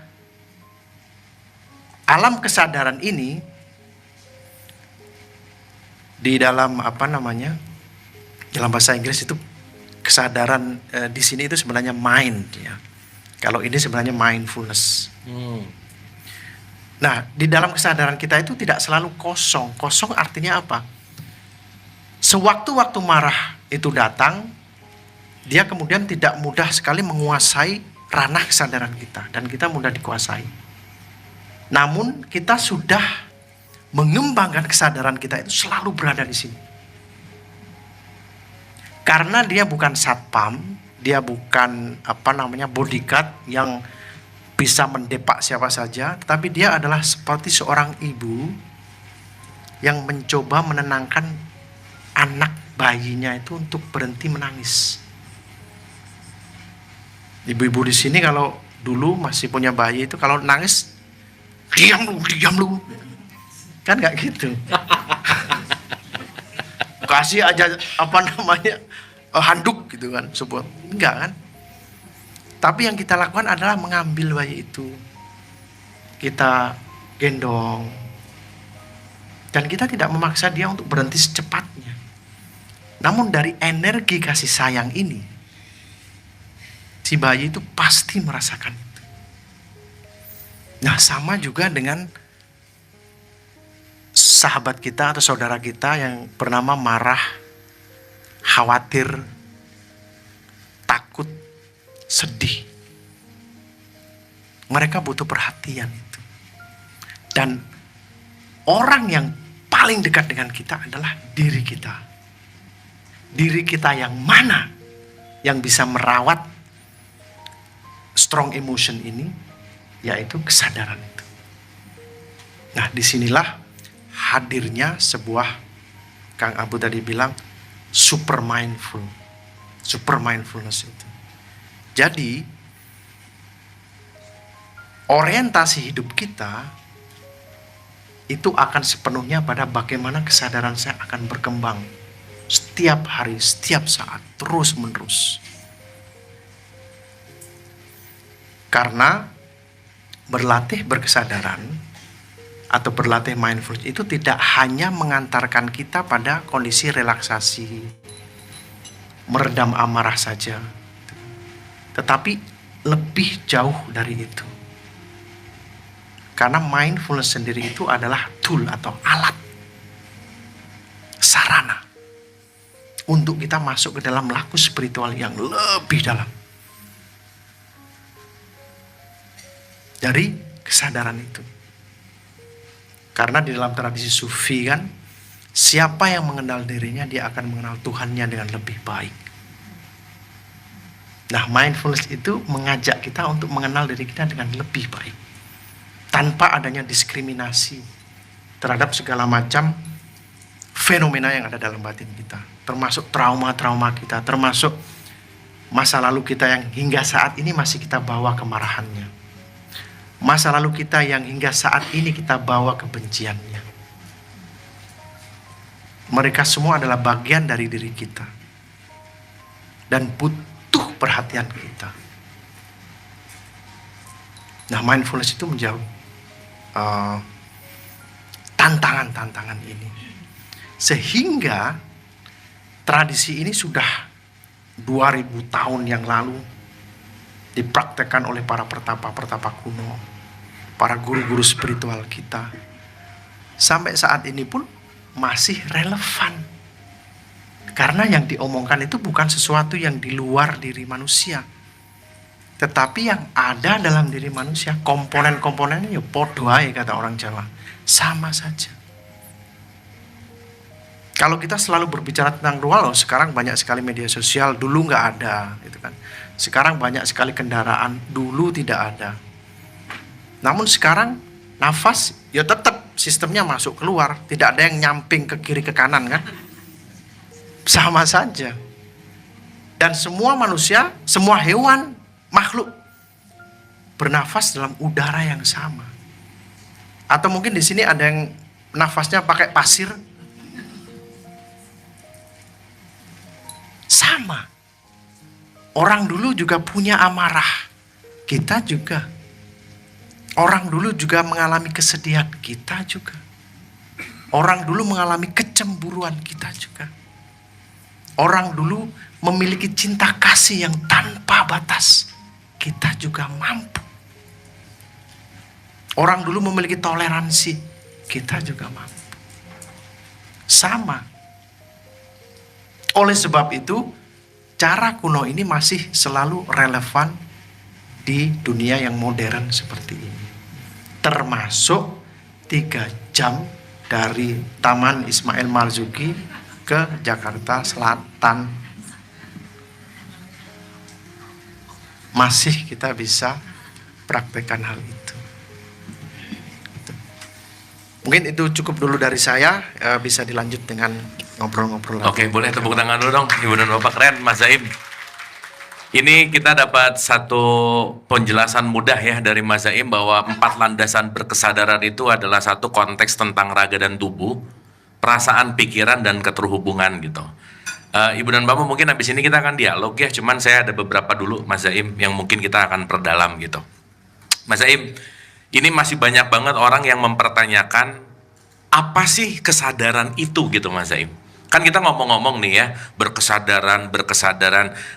alam kesadaran ini di dalam dalam bahasa Inggris itu kesadaran di sini itu sebenarnya mind ya. Kalau ini sebenarnya mindfulness. Nah, di dalam kesadaran kita itu tidak selalu kosong. Kosong artinya apa? Sewaktu-waktu marah itu datang, dia kemudian tidak mudah sekali menguasai ranah kesadaran kita. Dan kita mudah dikuasai. Namun kita sudah mengembangkan kesadaran kita itu selalu berada di sini. Karena dia bukan satpam, dia bukan bodyguard yang bisa mendepak siapa saja, tetapi dia adalah seperti seorang ibu yang mencoba menenangkan anak bayinya itu untuk berhenti menangis. Ibu-ibu di sini kalau dulu masih punya bayi itu kalau nangis, diam lu. Kan nggak gitu. Kasih aja handuk gitu kan, sebuah enggak kan. Tapi yang kita lakukan adalah mengambil bayi itu, kita gendong, dan kita tidak memaksa dia untuk berhenti secepatnya. Namun dari energi kasih sayang ini, si bayi itu pasti merasakan itu. Nah, sama juga dengan sahabat kita atau saudara kita yang bernama marah, khawatir, takut, sedih. Mereka butuh perhatian itu. Dan orang yang paling dekat dengan kita adalah diri kita. Diri kita yang mana yang bisa merawat strong emotion ini, yaitu kesadaran itu. Nah, disinilah hadirnya sebuah Kang Abu tadi bilang super mindfulness itu. Jadi orientasi hidup kita itu akan sepenuhnya pada bagaimana kesadaran saya akan berkembang setiap hari, setiap saat, terus menerus. Karena berlatih berkesadaran atau berlatih mindfulness itu tidak hanya mengantarkan kita pada kondisi relaksasi, meredam amarah saja, tetapi lebih jauh dari itu. Karena mindfulness sendiri itu adalah tool atau alat, sarana untuk kita masuk ke dalam laku spiritual yang lebih dalam. Dari kesadaran itu. Karena di dalam tradisi sufi kan, siapa yang mengenal dirinya, dia akan mengenal Tuhannya dengan lebih baik. Nah, mindfulness itu mengajak kita untuk mengenal diri kita dengan lebih baik. Tanpa adanya diskriminasi terhadap segala macam fenomena yang ada dalam batin kita. Termasuk trauma-trauma kita, termasuk masa lalu kita yang hingga saat ini masih kita bawa kemarahannya. Masa lalu kita yang hingga saat ini kita bawa kebenciannya. Mereka semua adalah bagian dari diri kita. Dan butuh perhatian kita. Nah, mindfulness itu menjawab tantangan-tantangan ini. Sehingga tradisi ini sudah 2000 tahun yang lalu dipraktekkan oleh para pertapa-pertapa kuno, para guru-guru spiritual kita. Sampai saat ini pun masih relevan. Karena yang diomongkan itu bukan sesuatu yang di luar diri manusia, tetapi yang ada dalam diri manusia. Komponen-komponennya ya podo ae kata orang Jawa, sama saja. Kalau kita selalu berbicara tentang dual, sekarang banyak sekali media sosial, dulu nggak ada, gitu kan. Sekarang banyak sekali kendaraan, dulu tidak ada. Namun sekarang nafas ya tetap sistemnya masuk keluar, tidak ada yang nyamping ke kiri ke kanan kan, sama saja. Dan semua manusia, semua hewan, makhluk bernafas dalam udara yang sama. Atau mungkin di sini ada yang nafasnya pakai pasir, sama. Orang dulu juga punya amarah, kita juga. Orang dulu juga mengalami kesedihan, kita juga. Orang dulu mengalami kecemburuan, kita juga. Orang dulu memiliki cinta kasih yang tanpa batas, kita juga mampu. Orang dulu memiliki toleransi, kita juga mampu. Sama. Oleh sebab itu, cara kuno ini masih selalu relevan di dunia yang modern seperti ini. Termasuk 3 jam dari Taman Ismail Marzuki ke Jakarta Selatan. Masih kita bisa praktekkan hal itu. Mungkin itu cukup dulu dari saya, bisa dilanjut dengan ngobrol-ngobrol. Oke, boleh tepuk tangan dulu dong, Ibu dan Bapak. Keren, Mas Zaim. Ini kita dapat satu penjelasan mudah ya dari Mas Zaim bahwa 4 landasan berkesadaran itu adalah satu konteks tentang raga dan tubuh, perasaan, pikiran, dan keterhubungan gitu. Ibu dan Bapak mungkin habis ini kita akan dialog ya, cuman saya ada beberapa dulu Mas Zaim yang mungkin kita akan perdalam gitu. Mas Zaim, ini masih banyak banget orang yang mempertanyakan apa sih kesadaran itu gitu Mas Zaim. Kan kita ngomong-ngomong nih ya, berkesadaran.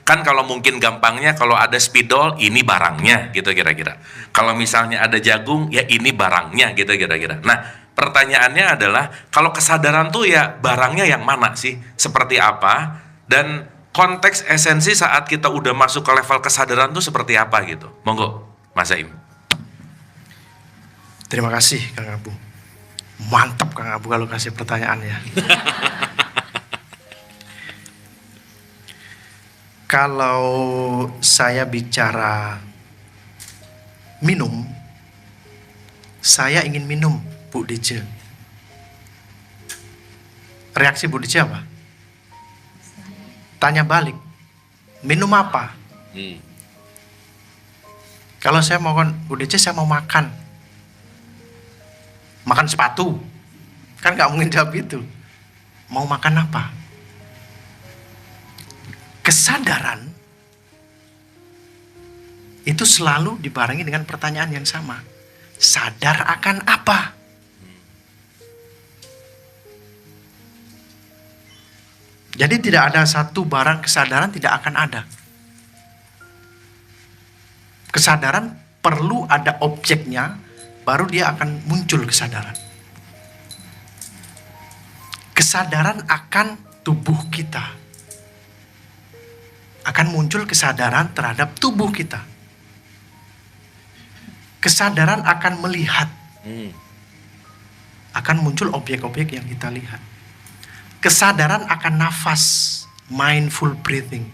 Kan kalau mungkin gampangnya kalau ada spidol, ini barangnya gitu kira-kira. Kalau misalnya ada jagung, ya ini barangnya gitu kira-kira. Nah, pertanyaannya adalah, kalau kesadaran tuh ya barangnya yang mana sih? Seperti apa? Dan konteks esensi saat kita udah masuk ke level kesadaran tuh seperti apa gitu? Monggo, Mas Zaim. Terima kasih Kang Abu. Mantap Kang Abu kalau kasih pertanyaan ya. Kalau saya bicara minum, saya ingin minum, Bu Deje. Reaksi Bu Dici apa? Tanya balik, minum apa? Kalau saya mau Bu Dici, saya mau makan. Makan sepatu. Kan nggak mungkin jawab itu. Mau makan apa? Kesadaran itu selalu dibarengi dengan pertanyaan yang sama. Sadar akan apa? Jadi tidak ada satu barang kesadaran tidak akan ada. Kesadaran perlu ada objeknya, baru dia akan muncul kesadaran. Kesadaran akan tubuh kita. Akan muncul kesadaran terhadap tubuh kita. Kesadaran akan melihat. Akan muncul objek-objek yang kita lihat. Kesadaran akan nafas, mindful breathing.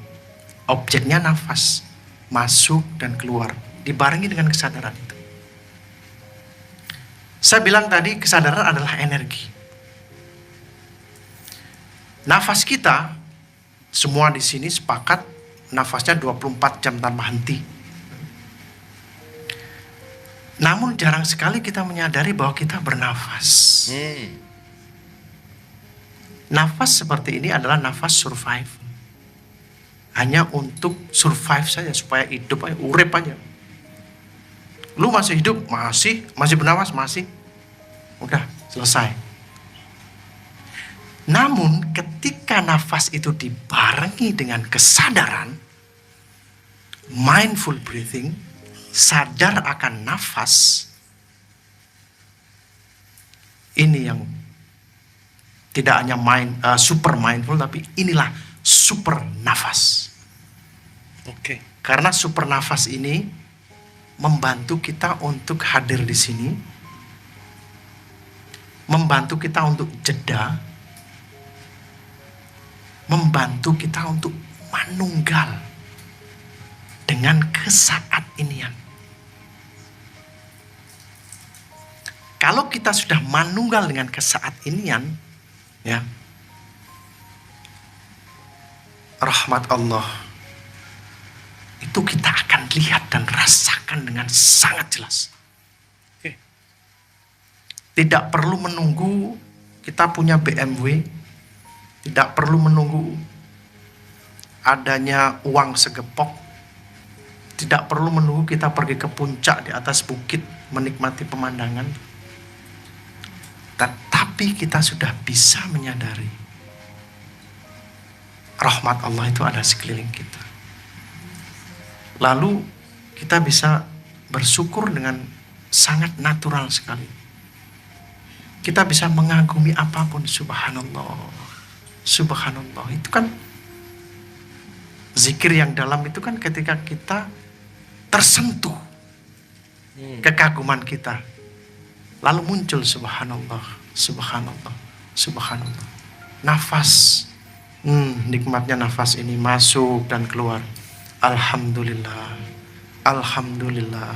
Objeknya nafas, masuk dan keluar, dibarengi dengan kesadaran itu. Saya bilang tadi kesadaran adalah energi. Nafas kita, semua di sini sepakat nafasnya 24 jam tanpa henti. Namun jarang sekali kita menyadari bahwa kita bernafas. Nafas seperti ini adalah nafas survive. Hanya untuk survive saja, supaya hidup aja, urip aja. Lu masih hidup? Masih bernafas? Masih. Udah, selesai. Namun ketika nafas itu dibarengi dengan kesadaran, mindful breathing, sadar akan nafas, ini yang tidak hanya super mindful, tapi inilah super nafas. Oke. Karena super nafas ini membantu kita untuk hadir di sini, membantu kita untuk jeda, membantu kita untuk manunggal dengan kesaat inian. Kalau kita sudah manunggal dengan kesaat inian, ya, rahmat Allah itu kita akan lihat dan rasakan dengan sangat jelas. Oke. Tidak perlu menunggu kita punya BMW, tidak perlu menunggu adanya uang segepok, tidak perlu menunggu kita pergi ke puncak di atas bukit menikmati pemandangan. Tetapi kita sudah bisa menyadari rahmat Allah itu ada sekeliling kita. Lalu kita bisa bersyukur dengan sangat natural sekali. Kita bisa mengagumi apapun, subhanallah. Subhanallah, itu kan zikir yang dalam itu kan ketika kita tersentuh kekaguman kita. Lalu muncul subhanallah, subhanallah, subhanallah. Nafas, nikmatnya nafas ini masuk dan keluar. Alhamdulillah, alhamdulillah,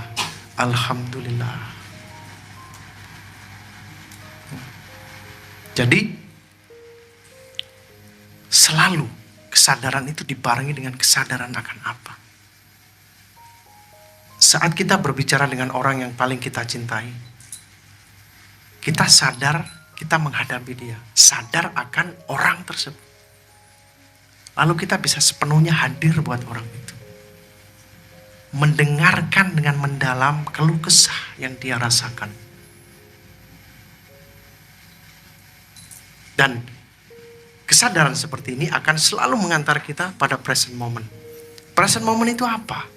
alhamdulillah. Jadi selalu kesadaran itu dibarengi dengan kesadaran akan apa. Saat kita berbicara dengan orang yang paling kita cintai, kita sadar kita menghadapi dia, sadar akan orang tersebut. Lalu kita bisa sepenuhnya hadir buat orang itu. Mendengarkan dengan mendalam keluh kesah yang dia rasakan. Dan kesadaran seperti ini akan selalu mengantar kita pada present moment. Present moment itu apa?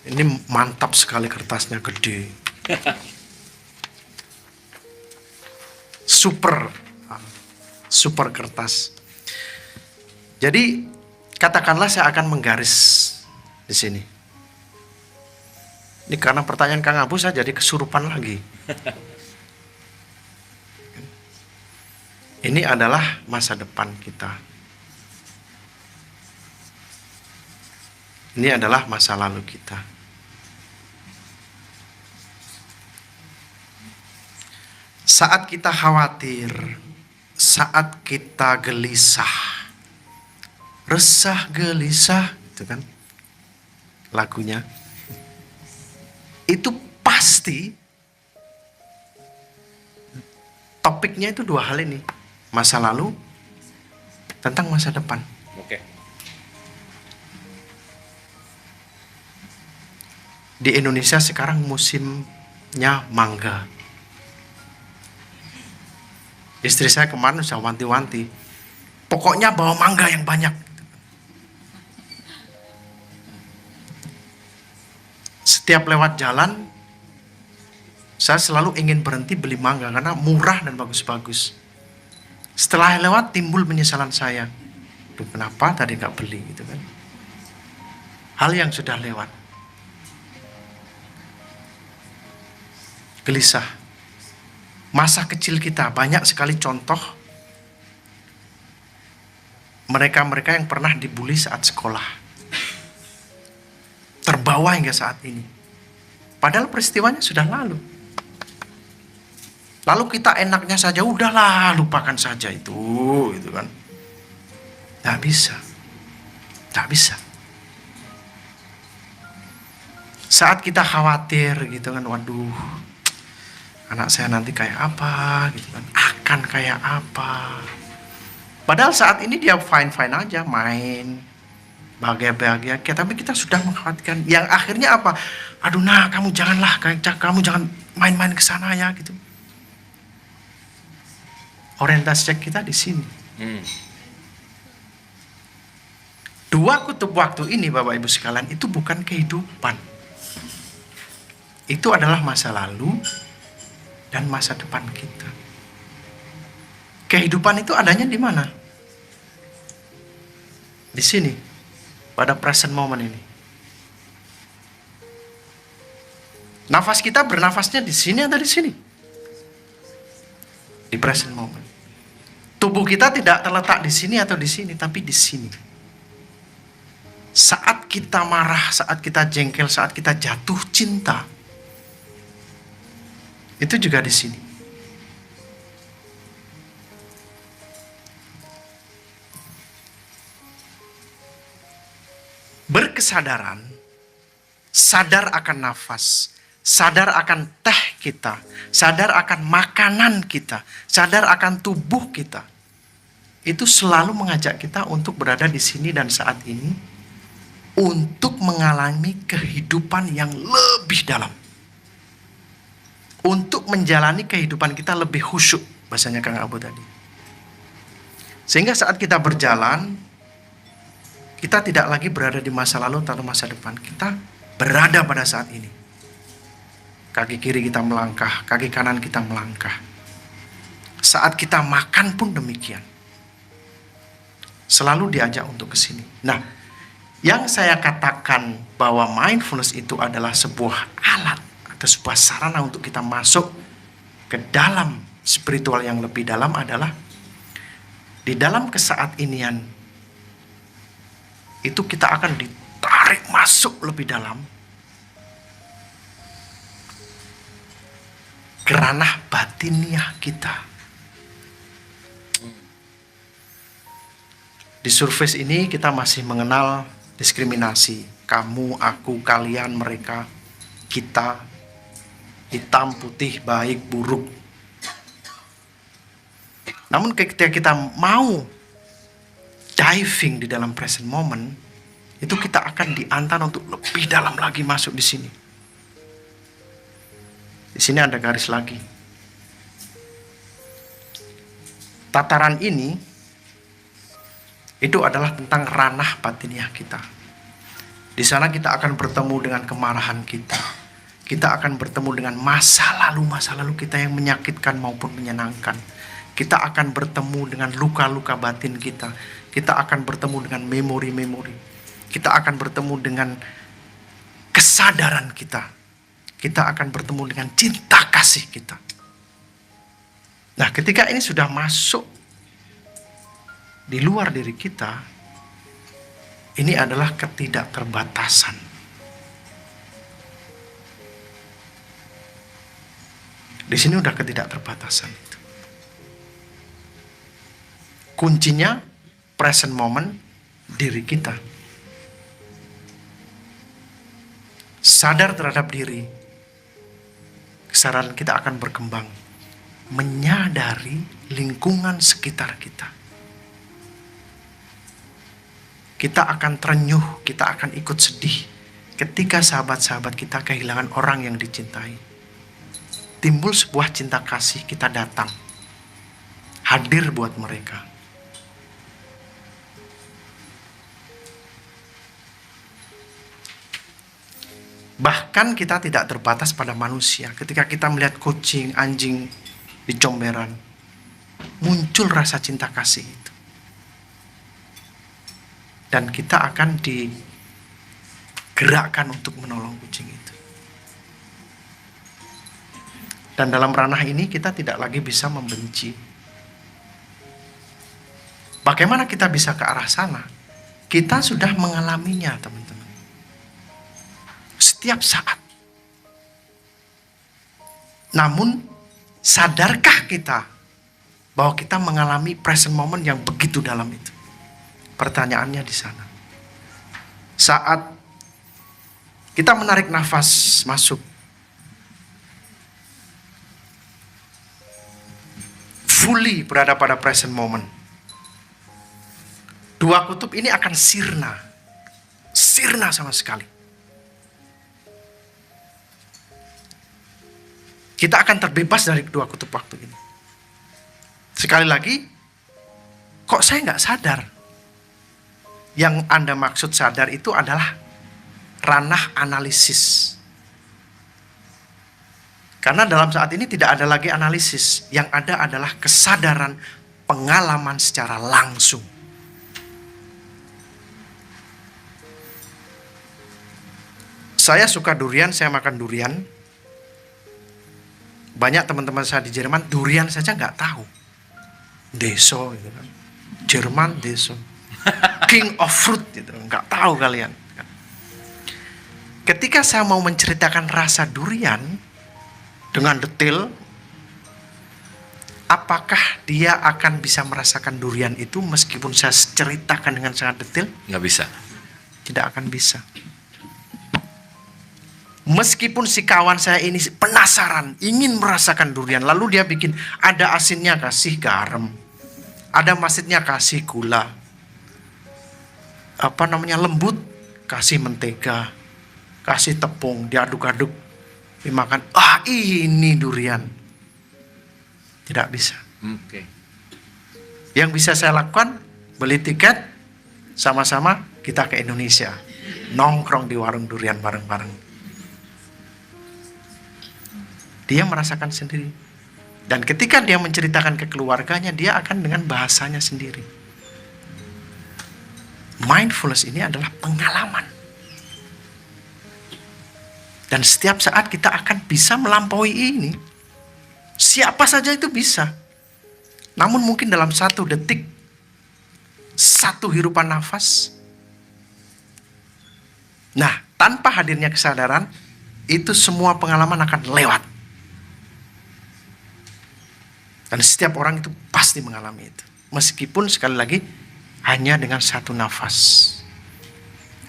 Ini mantap sekali kertasnya, gede. Super kertas. Jadi katakanlah saya akan menggaris di sini. Ini karena pertanyaan Kang Abu saya jadi kesurupan lagi. Ini adalah masa depan kita. Ini adalah masa lalu kita. Saat kita khawatir, saat kita gelisah, resah gelisah, itu kan lagunya. Itu pasti topiknya itu dua hal ini. Masa lalu tentang masa depan. Oke. Di Indonesia sekarang musimnya mangga. Istri saya kemarin sudah wanti-wanti, pokoknya bawa mangga yang banyak. Setiap lewat jalan, saya selalu ingin berhenti beli mangga karena murah dan bagus-bagus. Setelah lewat timbul penyesalan saya. Duh, kenapa tadi nggak beli gitu kan? Hal yang sudah lewat. Gelisah. Masa kecil kita banyak sekali contoh mereka-mereka yang pernah dibully saat sekolah. Terbawa hingga saat ini. Padahal peristiwanya sudah lalu. Lalu kita enaknya saja, udahlah lupakan saja itu, gitu kan. Tidak bisa. Tidak bisa. Saat kita khawatir gitu kan, waduh, anak saya nanti kayak apa, gitu kan, akan kayak apa. Padahal saat ini dia fine-fine aja, main, bahagia-bahagia, tapi kita sudah mengkhawatirkan. Yang akhirnya apa? Aduh nah, kamu janganlah, kamu jangan main-main ke sana ya, gitu. Orientasi kita di sini. Dua kutub waktu ini, Bapak Ibu sekalian, itu bukan kehidupan. Itu adalah masa lalu dan masa depan kita. Kehidupan itu adanya di mana? Di sini, pada present moment ini. Nafas kita bernafasnya di sini atau di sini? Di present moment. Tubuh kita tidak terletak di sini atau di sini, tapi di sini. Saat kita marah, saat kita jengkel, saat kita jatuh cinta, itu juga di sini. Berkesadaran, sadar akan nafas, sadar akan teh kita, sadar akan makanan kita, sadar akan tubuh kita. Itu selalu mengajak kita untuk berada di sini dan saat ini, untuk mengalami kehidupan yang lebih dalam. Untuk menjalani kehidupan kita lebih khusyuk, bahasanya Kang Abu tadi. Sehingga saat kita berjalan, kita tidak lagi berada di masa lalu atau masa depan. Kita berada pada saat ini. Kaki kiri kita melangkah, kaki kanan kita melangkah. Saat kita makan pun demikian. Selalu diajak untuk ke sini. Nah, yang saya katakan bahwa mindfulness itu adalah sebuah alat atau sebuah sarana untuk kita masuk ke dalam spiritual yang lebih dalam adalah di dalam kesaat inian itu kita akan ditarik masuk lebih dalam ke ranah batiniah kita. Di surface ini kita masih mengenal diskriminasi. Kamu, aku, kalian, mereka, kita, hitam, putih, baik, buruk. Namun ketika kita mau diving di dalam present moment, itu kita akan diantar untuk lebih dalam lagi masuk di sini. Di sini ada garis lagi. Tataran ini itu adalah tentang ranah batiniah kita. Di sana kita akan bertemu dengan kemarahan kita. Kita akan bertemu dengan masa lalu kita yang menyakitkan maupun menyenangkan. Kita akan bertemu dengan luka-luka batin kita. Kita akan bertemu dengan memori-memori. Kita akan bertemu dengan kesadaran kita. Kita akan bertemu dengan cinta kasih kita. Nah, ketika ini sudah masuk di luar diri kita, ini adalah ketidakterbatasan. Di sini udah ketidakterbatasan itu. Kuncinya present moment diri kita. Sadar terhadap diri. Kesadaran kita akan berkembang. Menyadari lingkungan sekitar kita. Kita akan terenyuh, kita akan ikut sedih ketika sahabat-sahabat kita kehilangan orang yang dicintai. Timbul sebuah cinta kasih, kita datang. Hadir buat mereka. Bahkan kita tidak terbatas pada manusia. Ketika kita melihat kucing, anjing di comberan, muncul rasa cinta kasih itu. Dan kita akan digerakkan untuk menolong kucing itu. Dan dalam ranah ini kita tidak lagi bisa membenci. Bagaimana kita bisa ke arah sana? Kita sudah mengalaminya, teman-teman. Setiap saat. Namun, sadarkah kita bahwa kita mengalami present moment yang begitu dalam itu? Pertanyaannya di sana. Saat kita menarik nafas masuk, fully berada pada present moment, dua kutub ini akan sirna sama sekali. Kita akan terbebas dari kedua kutub waktu ini. Sekali lagi, kok saya nggak sadar? Yang Anda maksud sadar itu adalah ranah analisis. Karena dalam saat ini tidak ada lagi analisis. Yang ada adalah kesadaran, pengalaman secara langsung. Saya suka durian, saya makan durian. Banyak teman-teman saya di Jerman, durian saja nggak tahu. Deso, gitu kan. Jerman, deso. King of fruit, gitu. Nggak tahu kalian. Ketika saya mau menceritakan rasa durian, dengan detail, apakah dia akan bisa merasakan durian itu meskipun saya ceritakan dengan sangat detail? Nggak bisa. Tidak akan bisa. Meskipun si kawan saya ini penasaran, ingin merasakan durian, lalu dia bikin ada asinnya kasih garam, ada manisnya kasih gula, lembut kasih mentega, kasih tepung, diaduk-aduk. Dimakan, ini durian. Tidak bisa. Oke. Yang bisa saya lakukan, beli tiket, sama-sama kita ke Indonesia. Nongkrong di warung durian bareng-bareng. Dia merasakan sendiri. Dan ketika dia menceritakan ke keluarganya, dia akan dengan bahasanya sendiri. Mindfulness ini adalah pengalaman. Dan setiap saat kita akan bisa melampaui ini. Siapa saja itu bisa. Namun mungkin dalam 1 detik, 1 hirupan nafas. Nah, tanpa hadirnya kesadaran, itu semua pengalaman akan lewat. Dan setiap orang itu pasti mengalami itu. Meskipun sekali lagi, hanya dengan 1 nafas.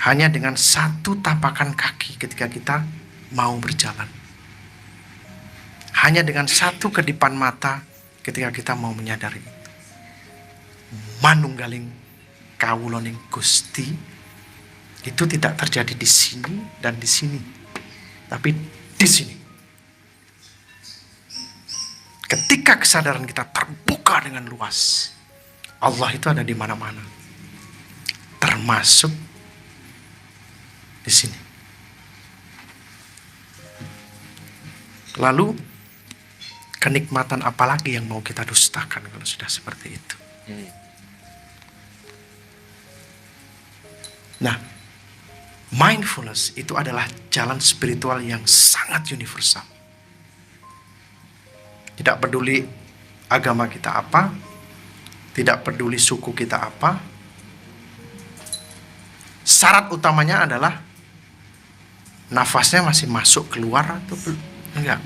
Hanya dengan 1 tapakan kaki ketika kita mau berjalan. Hanya dengan 1 kedipan mata ketika kita mau menyadari itu. Manunggaling kawuloning Gusti itu tidak terjadi di sini dan di sini, tapi di sini. Ketika kesadaran kita terbuka dengan luas, Allah itu ada di mana-mana, termasuk di sini. Lalu kenikmatan apa lagi yang mau kita dustakan kalau sudah seperti itu? Nah, mindfulness itu adalah jalan spiritual yang sangat universal. Tidak peduli agama kita apa, tidak peduli suku kita apa. Syarat utamanya adalah nafasnya masih masuk keluar atau enggak.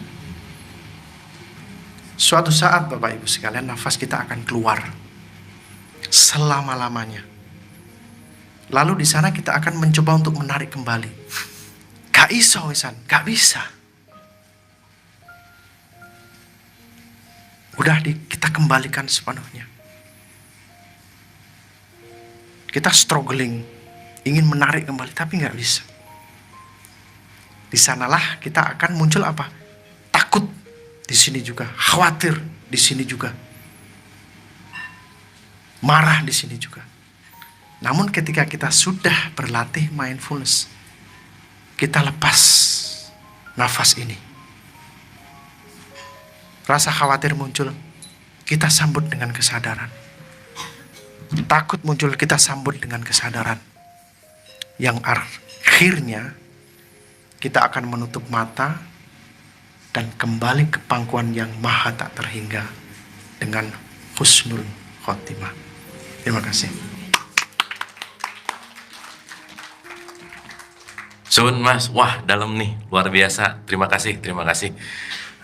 Suatu saat Bapak Ibu sekalian, nafas kita akan keluar selama-lamanya. Lalu di sana kita akan mencoba untuk menarik kembali. Gak iso wisan, gak bisa. Udah kita kembalikan sepenuhnya. Kita struggling, ingin menarik kembali, tapi gak bisa. Di sanalah kita akan muncul apa? Takut di sini juga, khawatir di sini juga, marah di sini juga. Namun ketika kita sudah berlatih mindfulness, kita lepas nafas ini. Rasa khawatir muncul, kita sambut dengan kesadaran. Takut muncul, kita sambut dengan kesadaran. Yang akhirnya kita akan menutup mata dan kembali ke pangkuan yang maha tak terhingga dengan husnul khotimah. Terima kasih. Sun Mas, wah dalam nih, luar biasa. Terima kasih, terima kasih.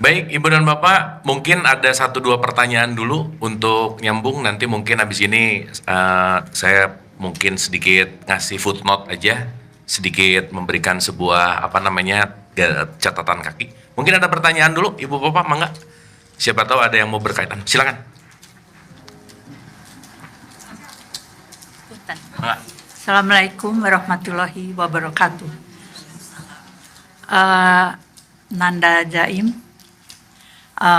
Baik Ibu dan Bapak, mungkin ada 1-2 pertanyaan dulu untuk nyambung. Nanti mungkin habis ini saya mungkin sedikit ngasih footnote aja, sedikit memberikan sebuah catatan kaki. Mungkin ada pertanyaan dulu, Ibu Bapak, mangga. Siapa tahu ada yang mau berkaitan. Silakan. Assalamualaikum warahmatullahi wabarakatuh. Nanda Jaim,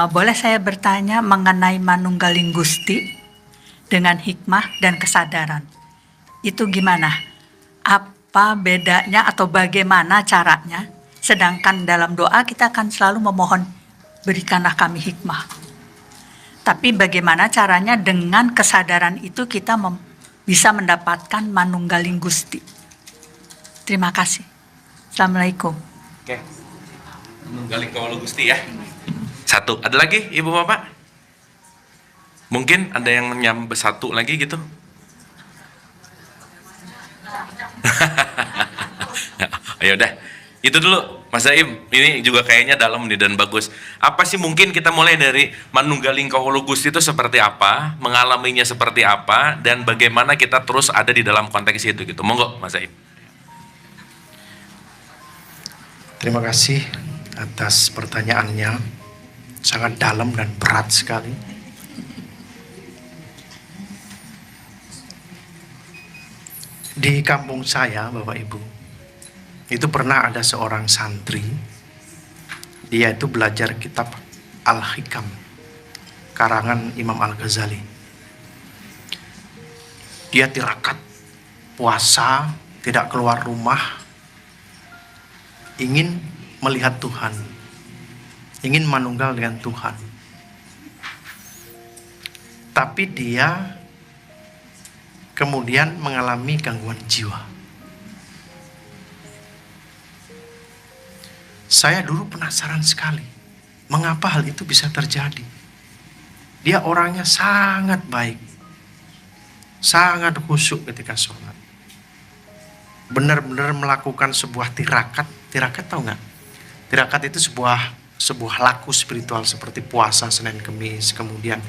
boleh saya bertanya mengenai Manunggaling Gusti dengan hikmah dan kesadaran? Itu gimana? Apa bedanya atau bagaimana caranya? Sedangkan dalam doa kita akan selalu memohon, berikanlah kami hikmah. Tapi bagaimana caranya dengan kesadaran itu kita bisa mendapatkan Manunggaling Gusti? Terima kasih. Assalamualaikum. Oke. Manunggaling Kawula Gusti ya. 1. Ada lagi Ibu Bapak? Mungkin ada yang nyambung 1 lagi gitu. Ayo dah. Itu dulu Mas Zaim, ini juga kayaknya dalam nih dan bagus. Apa sih mungkin kita mulai dari Manunggaling Kawula Gusti itu seperti apa, mengalaminya seperti apa, dan bagaimana kita terus ada di dalam konteks itu gitu. Monggo Mas Zaim. Terima kasih atas pertanyaannya, sangat dalam dan berat sekali. Di kampung saya, Bapak Ibu, itu pernah ada seorang santri, dia itu belajar kitab Al-Hikam, karangan Imam Al-Ghazali. Dia tirakat, puasa, tidak keluar rumah, ingin melihat Tuhan, ingin manunggal dengan Tuhan. Tapi dia kemudian mengalami gangguan jiwa. Saya dulu penasaran sekali, mengapa hal itu bisa terjadi. Dia orangnya sangat baik, sangat khusyuk ketika sholat. Benar-benar melakukan sebuah tirakat. Tirakat tahu nggak? Tirakat itu sebuah laku spiritual seperti puasa Senin Kemis, kemudian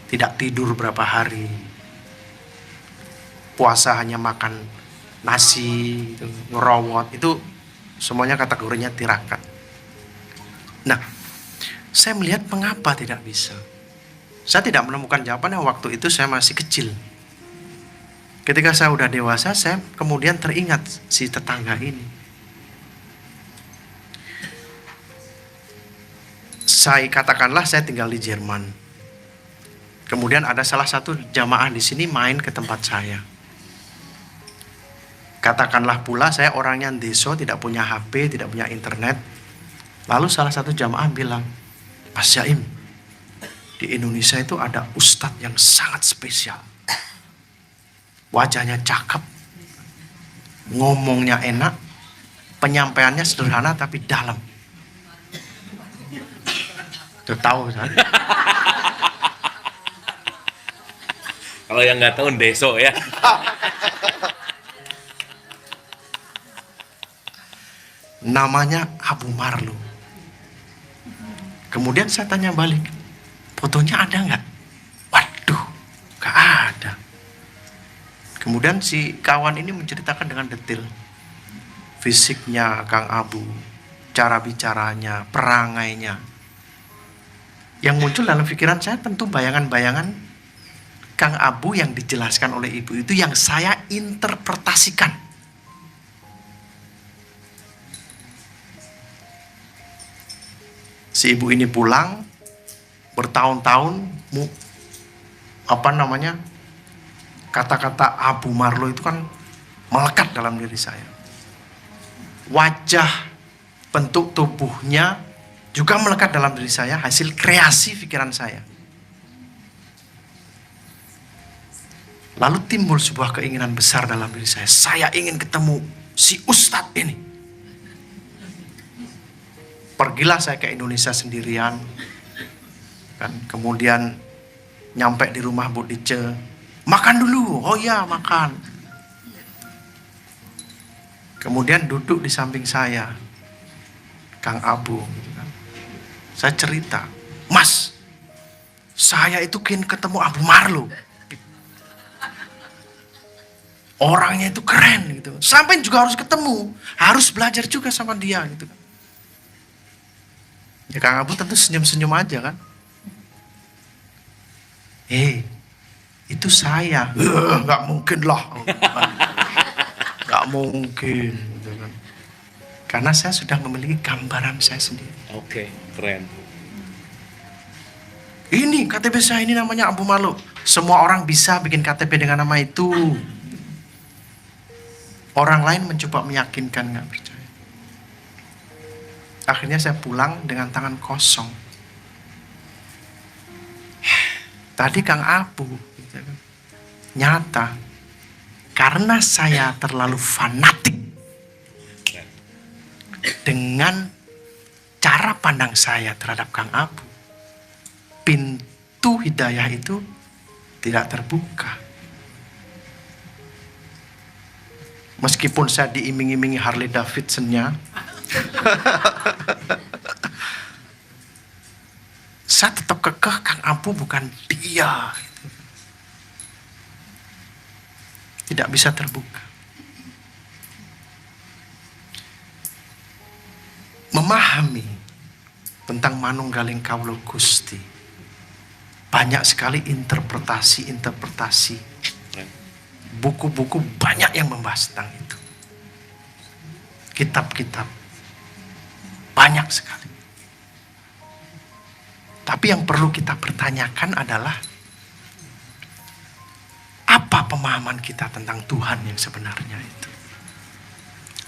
tidak tidur berapa hari, puasa hanya makan nasi, ngerowot, itu semuanya kategorinya tirakat. Nah, saya melihat mengapa tidak bisa. Saya tidak menemukan jawabannya waktu itu, saya masih kecil. Ketika saya udah dewasa, saya kemudian teringat si tetangga ini. Katakanlah saya tinggal di Jerman. Kemudian ada salah satu jamaah di sini main ke tempat saya. Katakanlah pula saya orangnya deso, tidak punya HP, tidak punya internet. Lalu salah satu jamaah bilang, Mas Jaim, di Indonesia itu ada ustadz yang sangat spesial. Wajahnya cakep, ngomongnya enak, penyampaiannya sederhana tapi dalam. Tuh tahu kan? Kalau yang nggak tahu deso ya. Namanya Abu Marlu. Kemudian saya tanya balik, fotonya ada nggak? Waduh, nggak ada. Kemudian si kawan ini menceritakan dengan detail fisiknya Kang Abu, cara bicaranya, perangainya. Yang muncul dalam pikiran saya tentu bayangan-bayangan Kang Abu yang dijelaskan oleh ibu itu yang saya interpretasikan. Si ibu ini pulang bertahun-tahun, kata-kata Abu Marlo itu kan melekat dalam diri saya. Wajah, bentuk tubuhnya juga melekat dalam diri saya, hasil kreasi pikiran saya. Lalu timbul sebuah keinginan besar dalam diri saya. Saya ingin ketemu si Ustadz ini. Pergilah saya ke Indonesia sendirian. Kan, kemudian nyampe di rumah Bu Dice. Makan dulu. Oh ya, makan. Kemudian duduk di samping saya Kang Abu. Saya cerita, Mas, saya itu ingin ketemu Abu Marlo. Orangnya itu keren gitu. Sampai juga harus ketemu, harus belajar juga sama dia gitu kan. Ya Kang Abu tentu senyum-senyum aja kan. Itu saya. Nggak mungkin lah. Nggak mungkin gitu kan. Karena saya sudah memiliki gambaran saya sendiri. Oke, keren. Ini KTP saya ini namanya Abu Marlo. Semua orang bisa bikin KTP dengan nama itu. Orang lain mencoba meyakinkan, nggak percaya. Akhirnya saya pulang dengan tangan kosong. Tadi Kang Abu, gitu kan, nyata karena saya terlalu fanatik dengan cara pandang saya terhadap Kang Abu, pintu hidayah itu tidak terbuka. Meskipun saya diiming-imingi Harley Davidson-nya, saya tetap kekeh Kang Abu bukan dia. Tidak bisa terbuka. Memahami tentang Manunggaling Kawula Gusti, banyak sekali interpretasi. Buku-buku banyak yang membahas tentang itu. Kitab-kitab banyak sekali. Tapi yang perlu kita pertanyakan adalah apa pemahaman kita tentang Tuhan yang sebenarnya itu?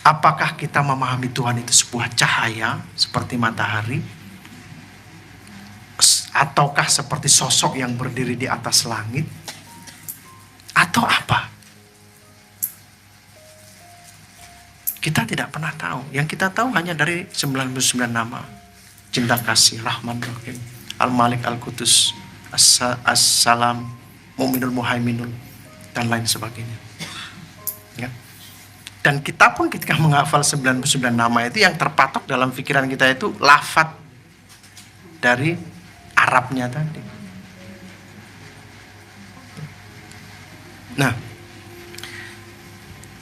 Apakah kita memahami Tuhan itu sebuah cahaya seperti matahari? Ataukah seperti sosok yang berdiri di atas langit? Atau apa? Kita tidak pernah tahu. Yang kita tahu hanya dari 99 nama. Cinta kasih, Rahman, Rahim, Al-Malik, Al-Qudus, As-Salam, Mu'minul, Muhaiminul, dan lain sebagainya. Ya. Dan kita pun ketika menghafal 99 nama itu, yang terpatok dalam pikiran kita itu lafaz dari Arabnya tadi. Nah,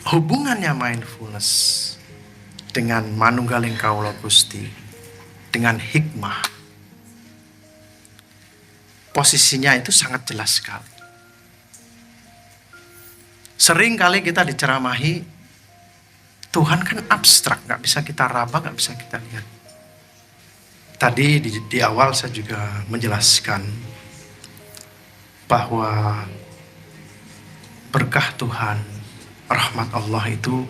hubungannya mindfulness dengan Manunggaling Kawula Gusti, dengan hikmah, posisinya itu sangat jelas sekali. Sering kali kita diceramahi, Tuhan kan abstrak, gak bisa kita raba, gak bisa kita lihat. Tadi di awal saya juga menjelaskan bahwa berkah Tuhan, rahmat Allah itu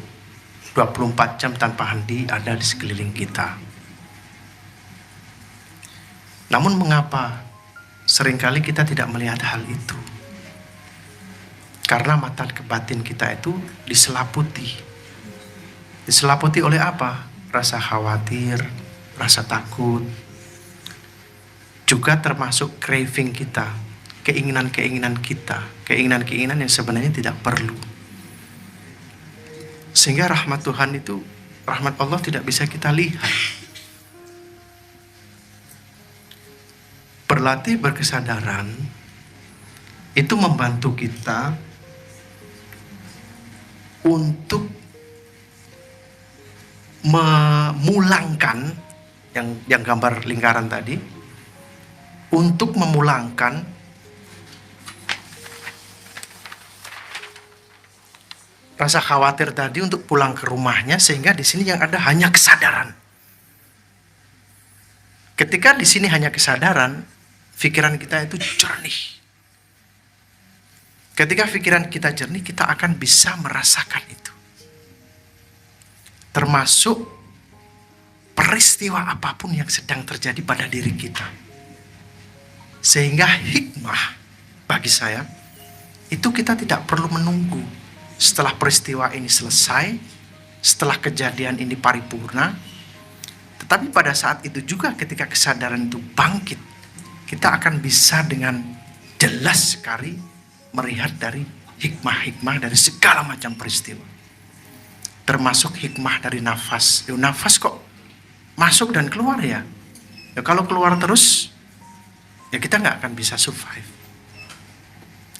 24 jam tanpa henti ada di sekeliling kita. Namun mengapa seringkali kita tidak melihat hal itu? Karena mata batin kita itu diselaputi. Diselaputi oleh apa? Rasa khawatir, rasa takut. Juga termasuk craving kita, keinginan-keinginan kita, keinginan-keinginan yang sebenarnya tidak perlu. Sehingga rahmat Tuhan itu, rahmat Allah tidak bisa kita lihat. berlatih berkesadaran itu membantu kita untuk memulangkan yang gambar lingkaran tadi, untuk memulangkan rasa khawatir tadi untuk pulang ke rumahnya, sehingga di sini yang ada hanya kesadaran. Ketika di sini hanya kesadaran, pikiran kita itu jernih. Ketika pikiran kita jernih, kita akan bisa merasakan itu. Termasuk peristiwa apapun yang sedang terjadi pada diri kita. Sehingga hikmah bagi saya, itu kita tidak perlu menunggu setelah peristiwa ini selesai, setelah kejadian ini paripurna. Tetapi pada saat itu juga ketika kesadaran itu bangkit, kita akan bisa dengan jelas sekali melihat dari hikmah-hikmah dari segala macam peristiwa. Termasuk hikmah dari nafas. Nafas kok masuk dan keluar ya? Kalau keluar terus, ya kita nggak akan bisa survive.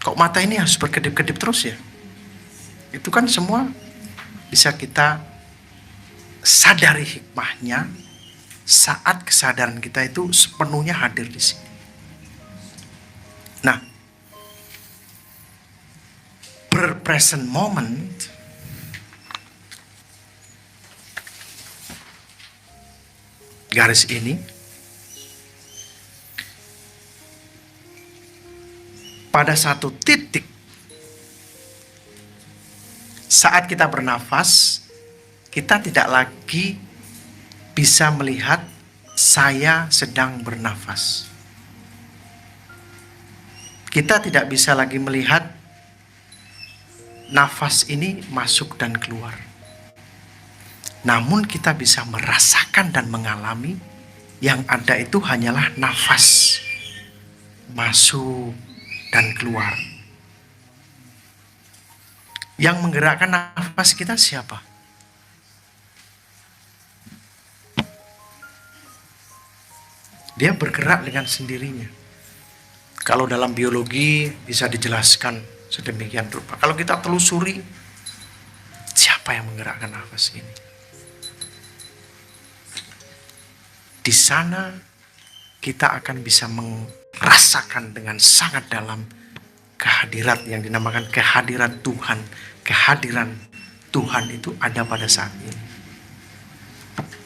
Kok mata ini harus berkedip-kedip terus ya? Itu kan semua bisa kita sadari hikmahnya saat kesadaran kita itu sepenuhnya hadir di sini. Nah, present moment garis ini pada satu titik saat kita bernafas, kita tidak lagi bisa melihat saya sedang bernafas. Kita tidak bisa lagi melihat nafas ini masuk dan keluar. Namun kita bisa merasakan dan mengalami yang ada itu hanyalah nafas masuk dan keluar. Yang menggerakkan nafas kita siapa? Dia bergerak dengan sendirinya. Kalau dalam biologi bisa dijelaskan sedemikian rupa. Kalau kita telusuri, siapa yang menggerakkan nafas ini? Di sana kita akan bisa merasakan dengan sangat dalam kehadiran yang dinamakan kehadiran Tuhan. Kehadiran Tuhan itu ada pada saat ini.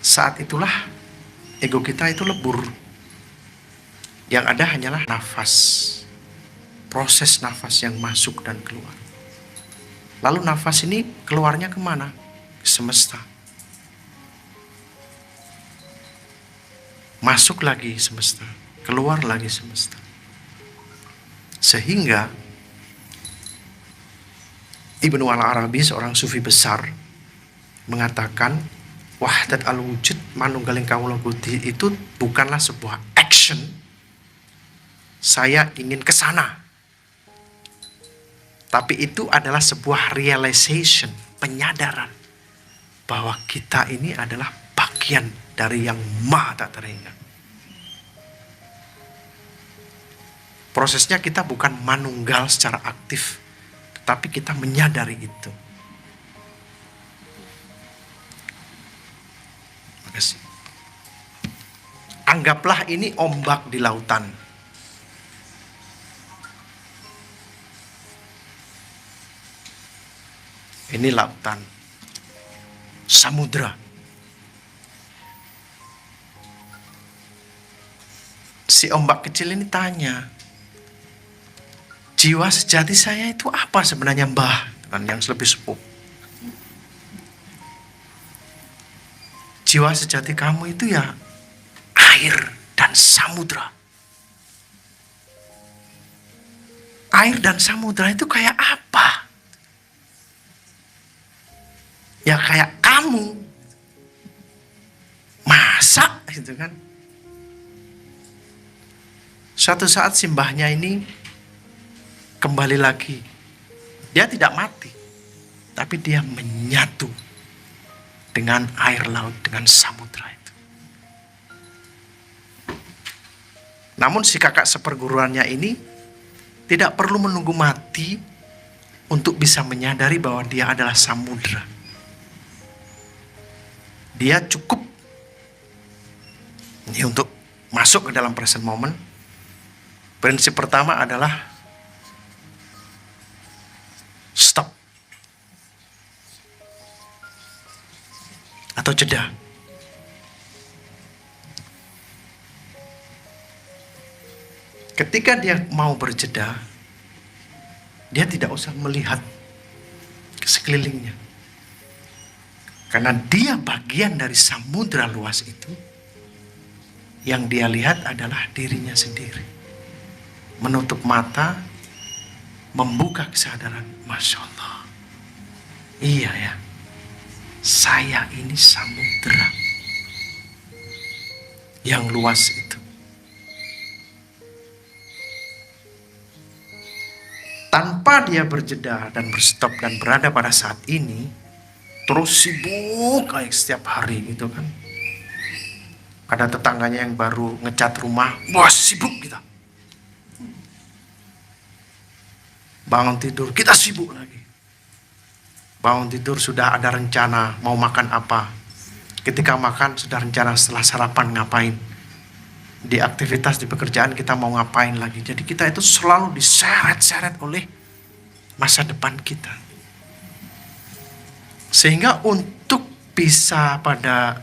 Saat itulah ego kita itu lebur. Yang ada hanyalah nafas. Proses nafas yang masuk dan keluar. Lalu nafas ini keluarnya kemana? Ke semesta. Masuk lagi semesta. Keluar lagi semesta. Sehingga Ibnu Al-Arabi, seorang sufi besar, mengatakan wahdat al-wujud manunggaling kawula Gusti itu bukanlah sebuah action. Saya ingin ke sana. Tapi itu adalah sebuah realization, penyadaran bahwa kita ini adalah bagian dari yang maha tak terhingga. Prosesnya kita bukan manunggal secara aktif, tetapi kita menyadari itu. Terima kasih. Anggaplah ini ombak di lautan. Ini lautan, samudra. Si ombak kecil ini tanya, jiwa sejati saya itu apa sebenarnya, Mbah? Kan yang lebih sepuh. Jiwa sejati kamu itu ya air dan samudra. Air dan samudra itu kayak apa? Ya kayak kamu. Masa gitu kan. Suatu saat simbahnya ini kembali lagi. Dia tidak mati. Tapi dia menyatu dengan air laut, dengan samudra itu. Namun si kakak seperguruannya ini tidak perlu menunggu mati untuk bisa menyadari bahwa dia adalah samudra. Dia cukup ini untuk masuk ke dalam present moment. Prinsip pertama adalah stop atau jeda. Ketika dia mau berjeda, dia tidak usah melihat ke sekelilingnya. Karena dia bagian dari samudra luas itu, yang dia lihat adalah dirinya sendiri. Menutup mata, membuka kesadaran, Masya Allah. Iya ya, saya ini samudra yang luas itu. Tanpa dia berjeda dan berstop dan berada pada saat ini, terus sibuk kayak setiap hari gitu kan. Ada tetangganya yang baru ngecat rumah, wah sibuk kita. Bangun tidur, kita sibuk lagi. Bangun tidur sudah ada rencana mau makan apa. Ketika makan sudah rencana setelah sarapan ngapain. Di aktivitas di pekerjaan kita mau ngapain lagi. Jadi kita itu selalu diseret-seret oleh masa depan kita. Sehingga untuk bisa pada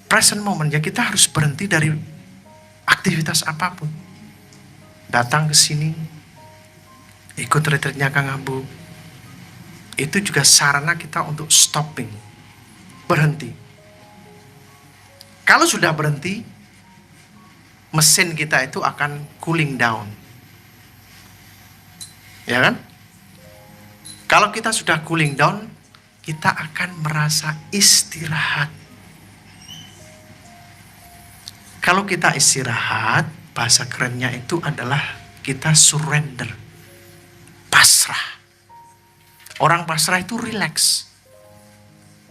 present moment ya kita harus berhenti dari aktivitas apapun. Datang ke sini, ikut retreatnya Kang Abu. Itu juga sarana kita untuk stopping. Berhenti. Kalau sudah berhenti, mesin kita itu akan cooling down. Ya kan? Kalau kita sudah cooling down, kita akan merasa istirahat. Kalau kita istirahat, bahasa kerennya itu adalah kita surrender. Pasrah. Orang pasrah itu relax.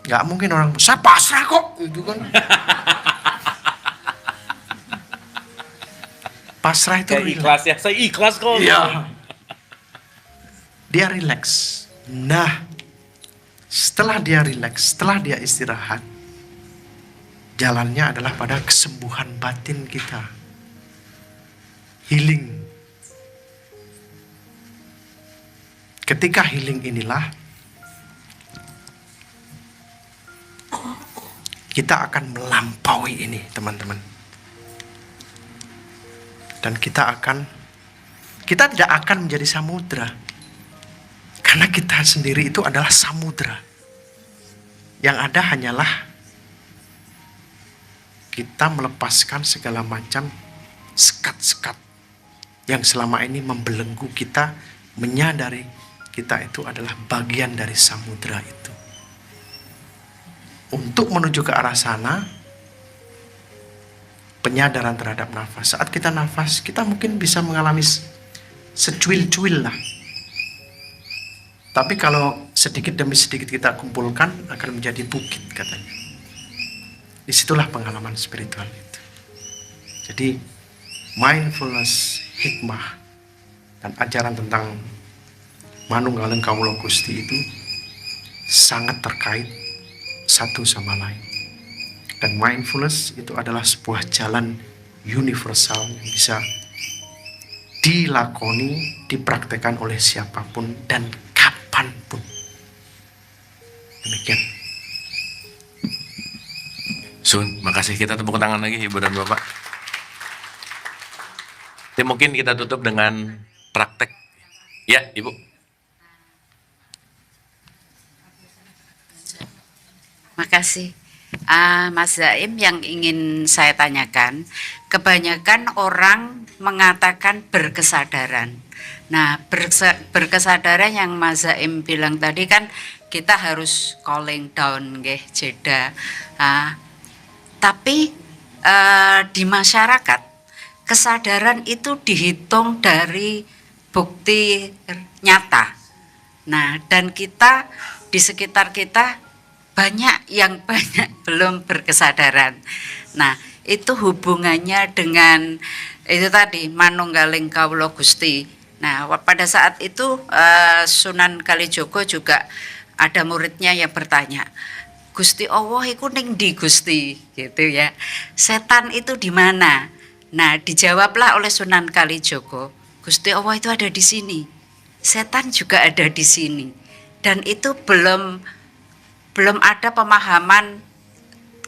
Gak mungkin orang, saya pasrah kok. Gitu kan. Pasrah itu ikhlas ya, saya ikhlas kok. Iya. Dia relax. Nah, setelah dia relax, setelah dia istirahat, jalannya adalah pada kesembuhan batin kita. Healing. Ketika healing inilah, kita akan melampaui ini, teman-teman. Dan kita tidak akan menjadi samudra. Karena kita sendiri itu adalah samudra. Yang ada hanyalah kita melepaskan segala macam sekat-sekat yang selama ini membelenggu kita, menyadari kita itu adalah bagian dari samudra itu. Untuk menuju ke arah sana, penyadaran terhadap nafas. Saat kita nafas, kita mungkin bisa mengalami secuil-cuil lah. Tapi kalau sedikit demi sedikit kita kumpulkan, akan menjadi bukit katanya. Disitulah pengalaman spiritual itu. Jadi, mindfulness, hikmah, dan ajaran tentang Manunggaling Kawula Gusti itu sangat terkait satu sama lain. Dan mindfulness itu adalah sebuah jalan universal yang bisa dilakoni, dipraktekkan oleh siapapun dan kapanpun. Demikian. Sun, makasih. Kita tepuk tangan lagi Ibu dan Bapak. Ya, mungkin kita tutup dengan praktek. Ya, Ibu. Makasih. Mas Zaim, yang ingin saya tanyakan, kebanyakan orang mengatakan berkesadaran. Nah, berkesadaran yang Mas Zaim bilang tadi kan kita harus calling down, jeda. Tapi di masyarakat kesadaran itu dihitung dari bukti nyata. Nah, dan kita di sekitar kita banyak yang belum berkesadaran. Nah, itu hubungannya dengan itu tadi manunggaling kawula Gusti. Nah, pada saat itu Sunan Kalijogo juga ada muridnya yang bertanya, Gusti Allah iku ning ndi Gusti, gitu ya. Setan itu di mana? Nah, dijawablah oleh Sunan Kalijogo, Gusti Allah itu ada di sini. Setan juga ada di sini. Dan itu belum ada pemahaman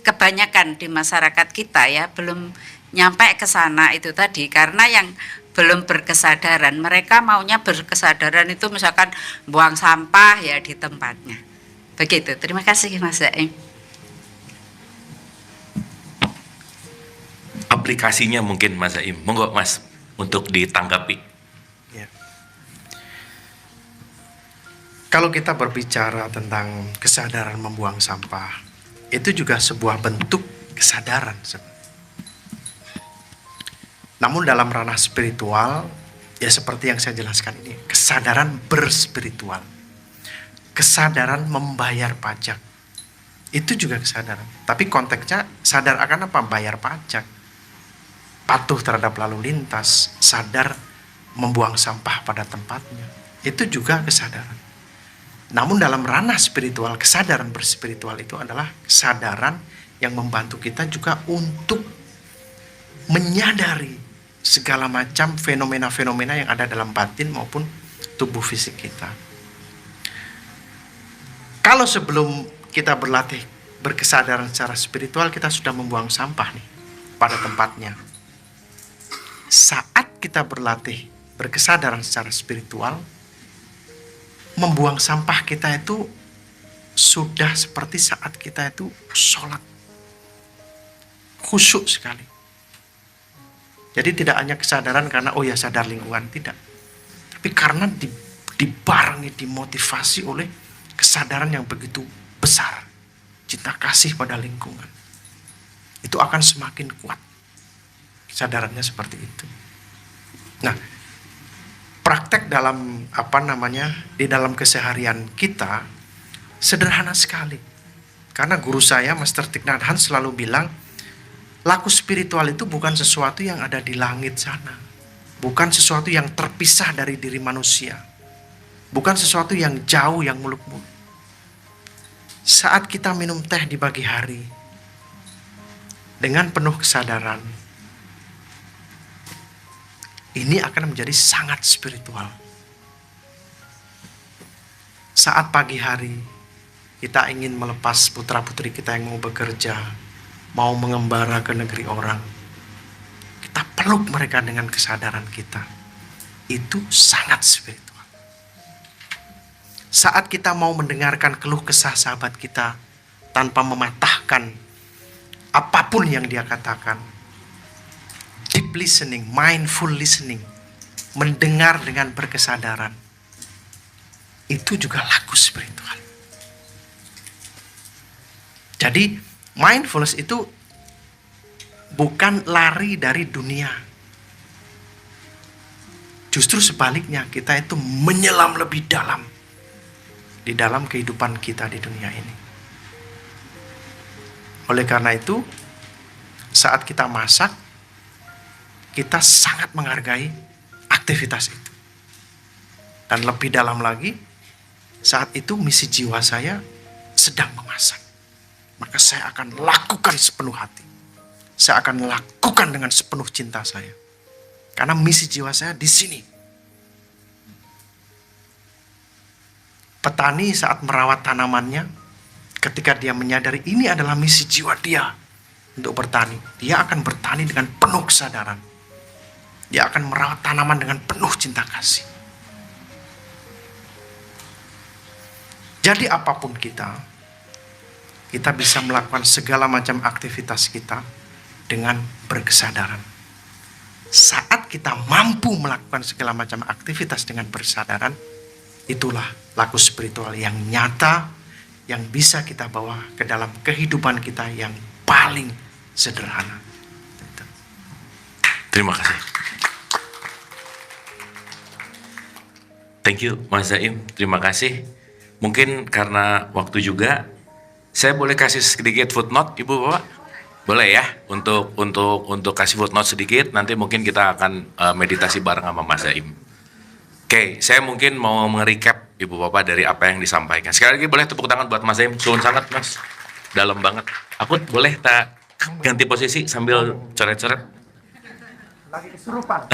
kebanyakan di masyarakat kita ya, belum nyampe ke sana itu tadi, karena yang belum berkesadaran, mereka maunya berkesadaran itu misalkan buang sampah ya di tempatnya. Begitu. Terima kasih Mas Zaim. Aplikasinya mungkin Mas Zaim. Monggo Mas untuk ditanggapi. Ya. Kalau kita berbicara tentang kesadaran membuang sampah, itu juga sebuah bentuk kesadaran. Namun dalam ranah spiritual, ya seperti yang saya jelaskan ini, kesadaran berspiritual. Kesadaran membayar pajak. Itu juga kesadaran. Tapi konteksnya sadar akan apa? Bayar pajak. Patuh terhadap lalu lintas, sadar membuang sampah pada tempatnya. Itu juga kesadaran. Namun dalam ranah spiritual, kesadaran berspiritual itu adalah kesadaran yang membantu kita juga untuk menyadari segala macam fenomena-fenomena yang ada dalam batin maupun tubuh fisik kita. Kalau sebelum kita berlatih berkesadaran secara spiritual, kita sudah membuang sampah nih pada tempatnya. Saat kita berlatih berkesadaran secara spiritual, membuang sampah kita itu sudah seperti saat kita itu sholat. Khusyuk sekali. Jadi tidak hanya kesadaran karena oh ya sadar lingkungan, tidak. Tapi karena dibarengi, dimotivasi oleh kesadaran yang begitu besar. Cinta kasih pada lingkungan. Itu akan semakin kuat. Kesadarannya seperti itu. Nah, praktek dalam di dalam keseharian kita sederhana sekali. Karena guru saya Master Thich Nhat Hanh selalu bilang, laku spiritual itu bukan sesuatu yang ada di langit sana. Bukan sesuatu yang terpisah dari diri manusia. Bukan sesuatu yang jauh, yang muluk-muluk. Saat kita minum teh di pagi hari, dengan penuh kesadaran, ini akan menjadi sangat spiritual. Saat pagi hari, kita ingin melepas putra-putri kita yang mau bekerja, mau mengembara ke negeri orang, kita peluk mereka dengan kesadaran kita. Itu sangat spiritual. Saat kita mau mendengarkan keluh kesah sahabat kita tanpa mematahkan apapun yang dia katakan, deep listening, mindful listening, mendengar dengan berkesadaran, itu juga laku spiritual. Jadi mindfulness itu bukan lari dari dunia. Justru sebaliknya, kita itu menyelam lebih dalam di dalam kehidupan kita di dunia ini. Oleh karena itu, saat kita masak, kita sangat menghargai aktivitas itu. Dan lebih dalam lagi, saat itu misi jiwa saya sedang memasak. Maka saya akan lakukan sepenuh hati. Saya akan lakukan dengan sepenuh cinta saya. Karena misi jiwa saya di sini. Petani saat merawat tanamannya, ketika dia menyadari ini adalah misi jiwa dia untuk bertani, dia akan bertani dengan penuh kesadaran. Dia akan merawat tanaman dengan penuh cinta kasih. Jadi apapun kita bisa melakukan segala macam aktivitas kita dengan berkesadaran. Saat kita mampu melakukan segala macam aktivitas dengan berkesadaran, itulah laku spiritual yang nyata, yang bisa kita bawa ke dalam kehidupan kita yang paling sederhana. Terima kasih. Thank you Mas Zaim, terima kasih. Mungkin karena waktu juga, saya boleh kasih sedikit footnote Ibu Bapak? Boleh ya, untuk kasih footnote sedikit, nanti mungkin kita akan meditasi bareng sama Mas Zaim. Oke, saya mungkin mau nge-recap Ibu Bapak dari apa yang disampaikan. Sekali lagi boleh tepuk tangan buat Mas Zaim, suun sangat Mas, dalam banget. Aku boleh tak ganti posisi sambil coret-coret? Lagi kesurupan.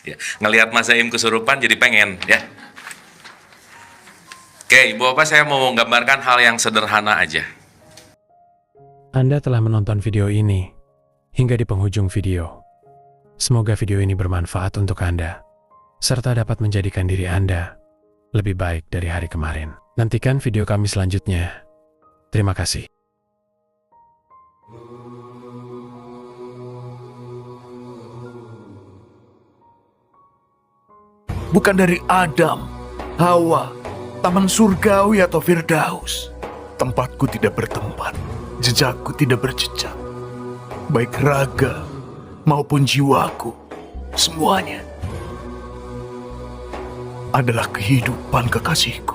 Ya, ngelihat Mas Zaim kesurupan jadi pengen ya. Oke, Ibu Bapak, saya mau menggambarkan hal yang sederhana aja. Anda telah menonton video ini hingga di penghujung video. Semoga video ini bermanfaat untuk Anda, serta dapat menjadikan diri Anda lebih baik dari hari kemarin. Nantikan video kami selanjutnya. Terima kasih. Bukan dari Adam, Hawa, taman surgawi atau Firdaus. Tempatku tidak bertempat, jejakku tidak berjejak. Baik raga maupun jiwaku, semuanya adalah kehidupan kekasihku.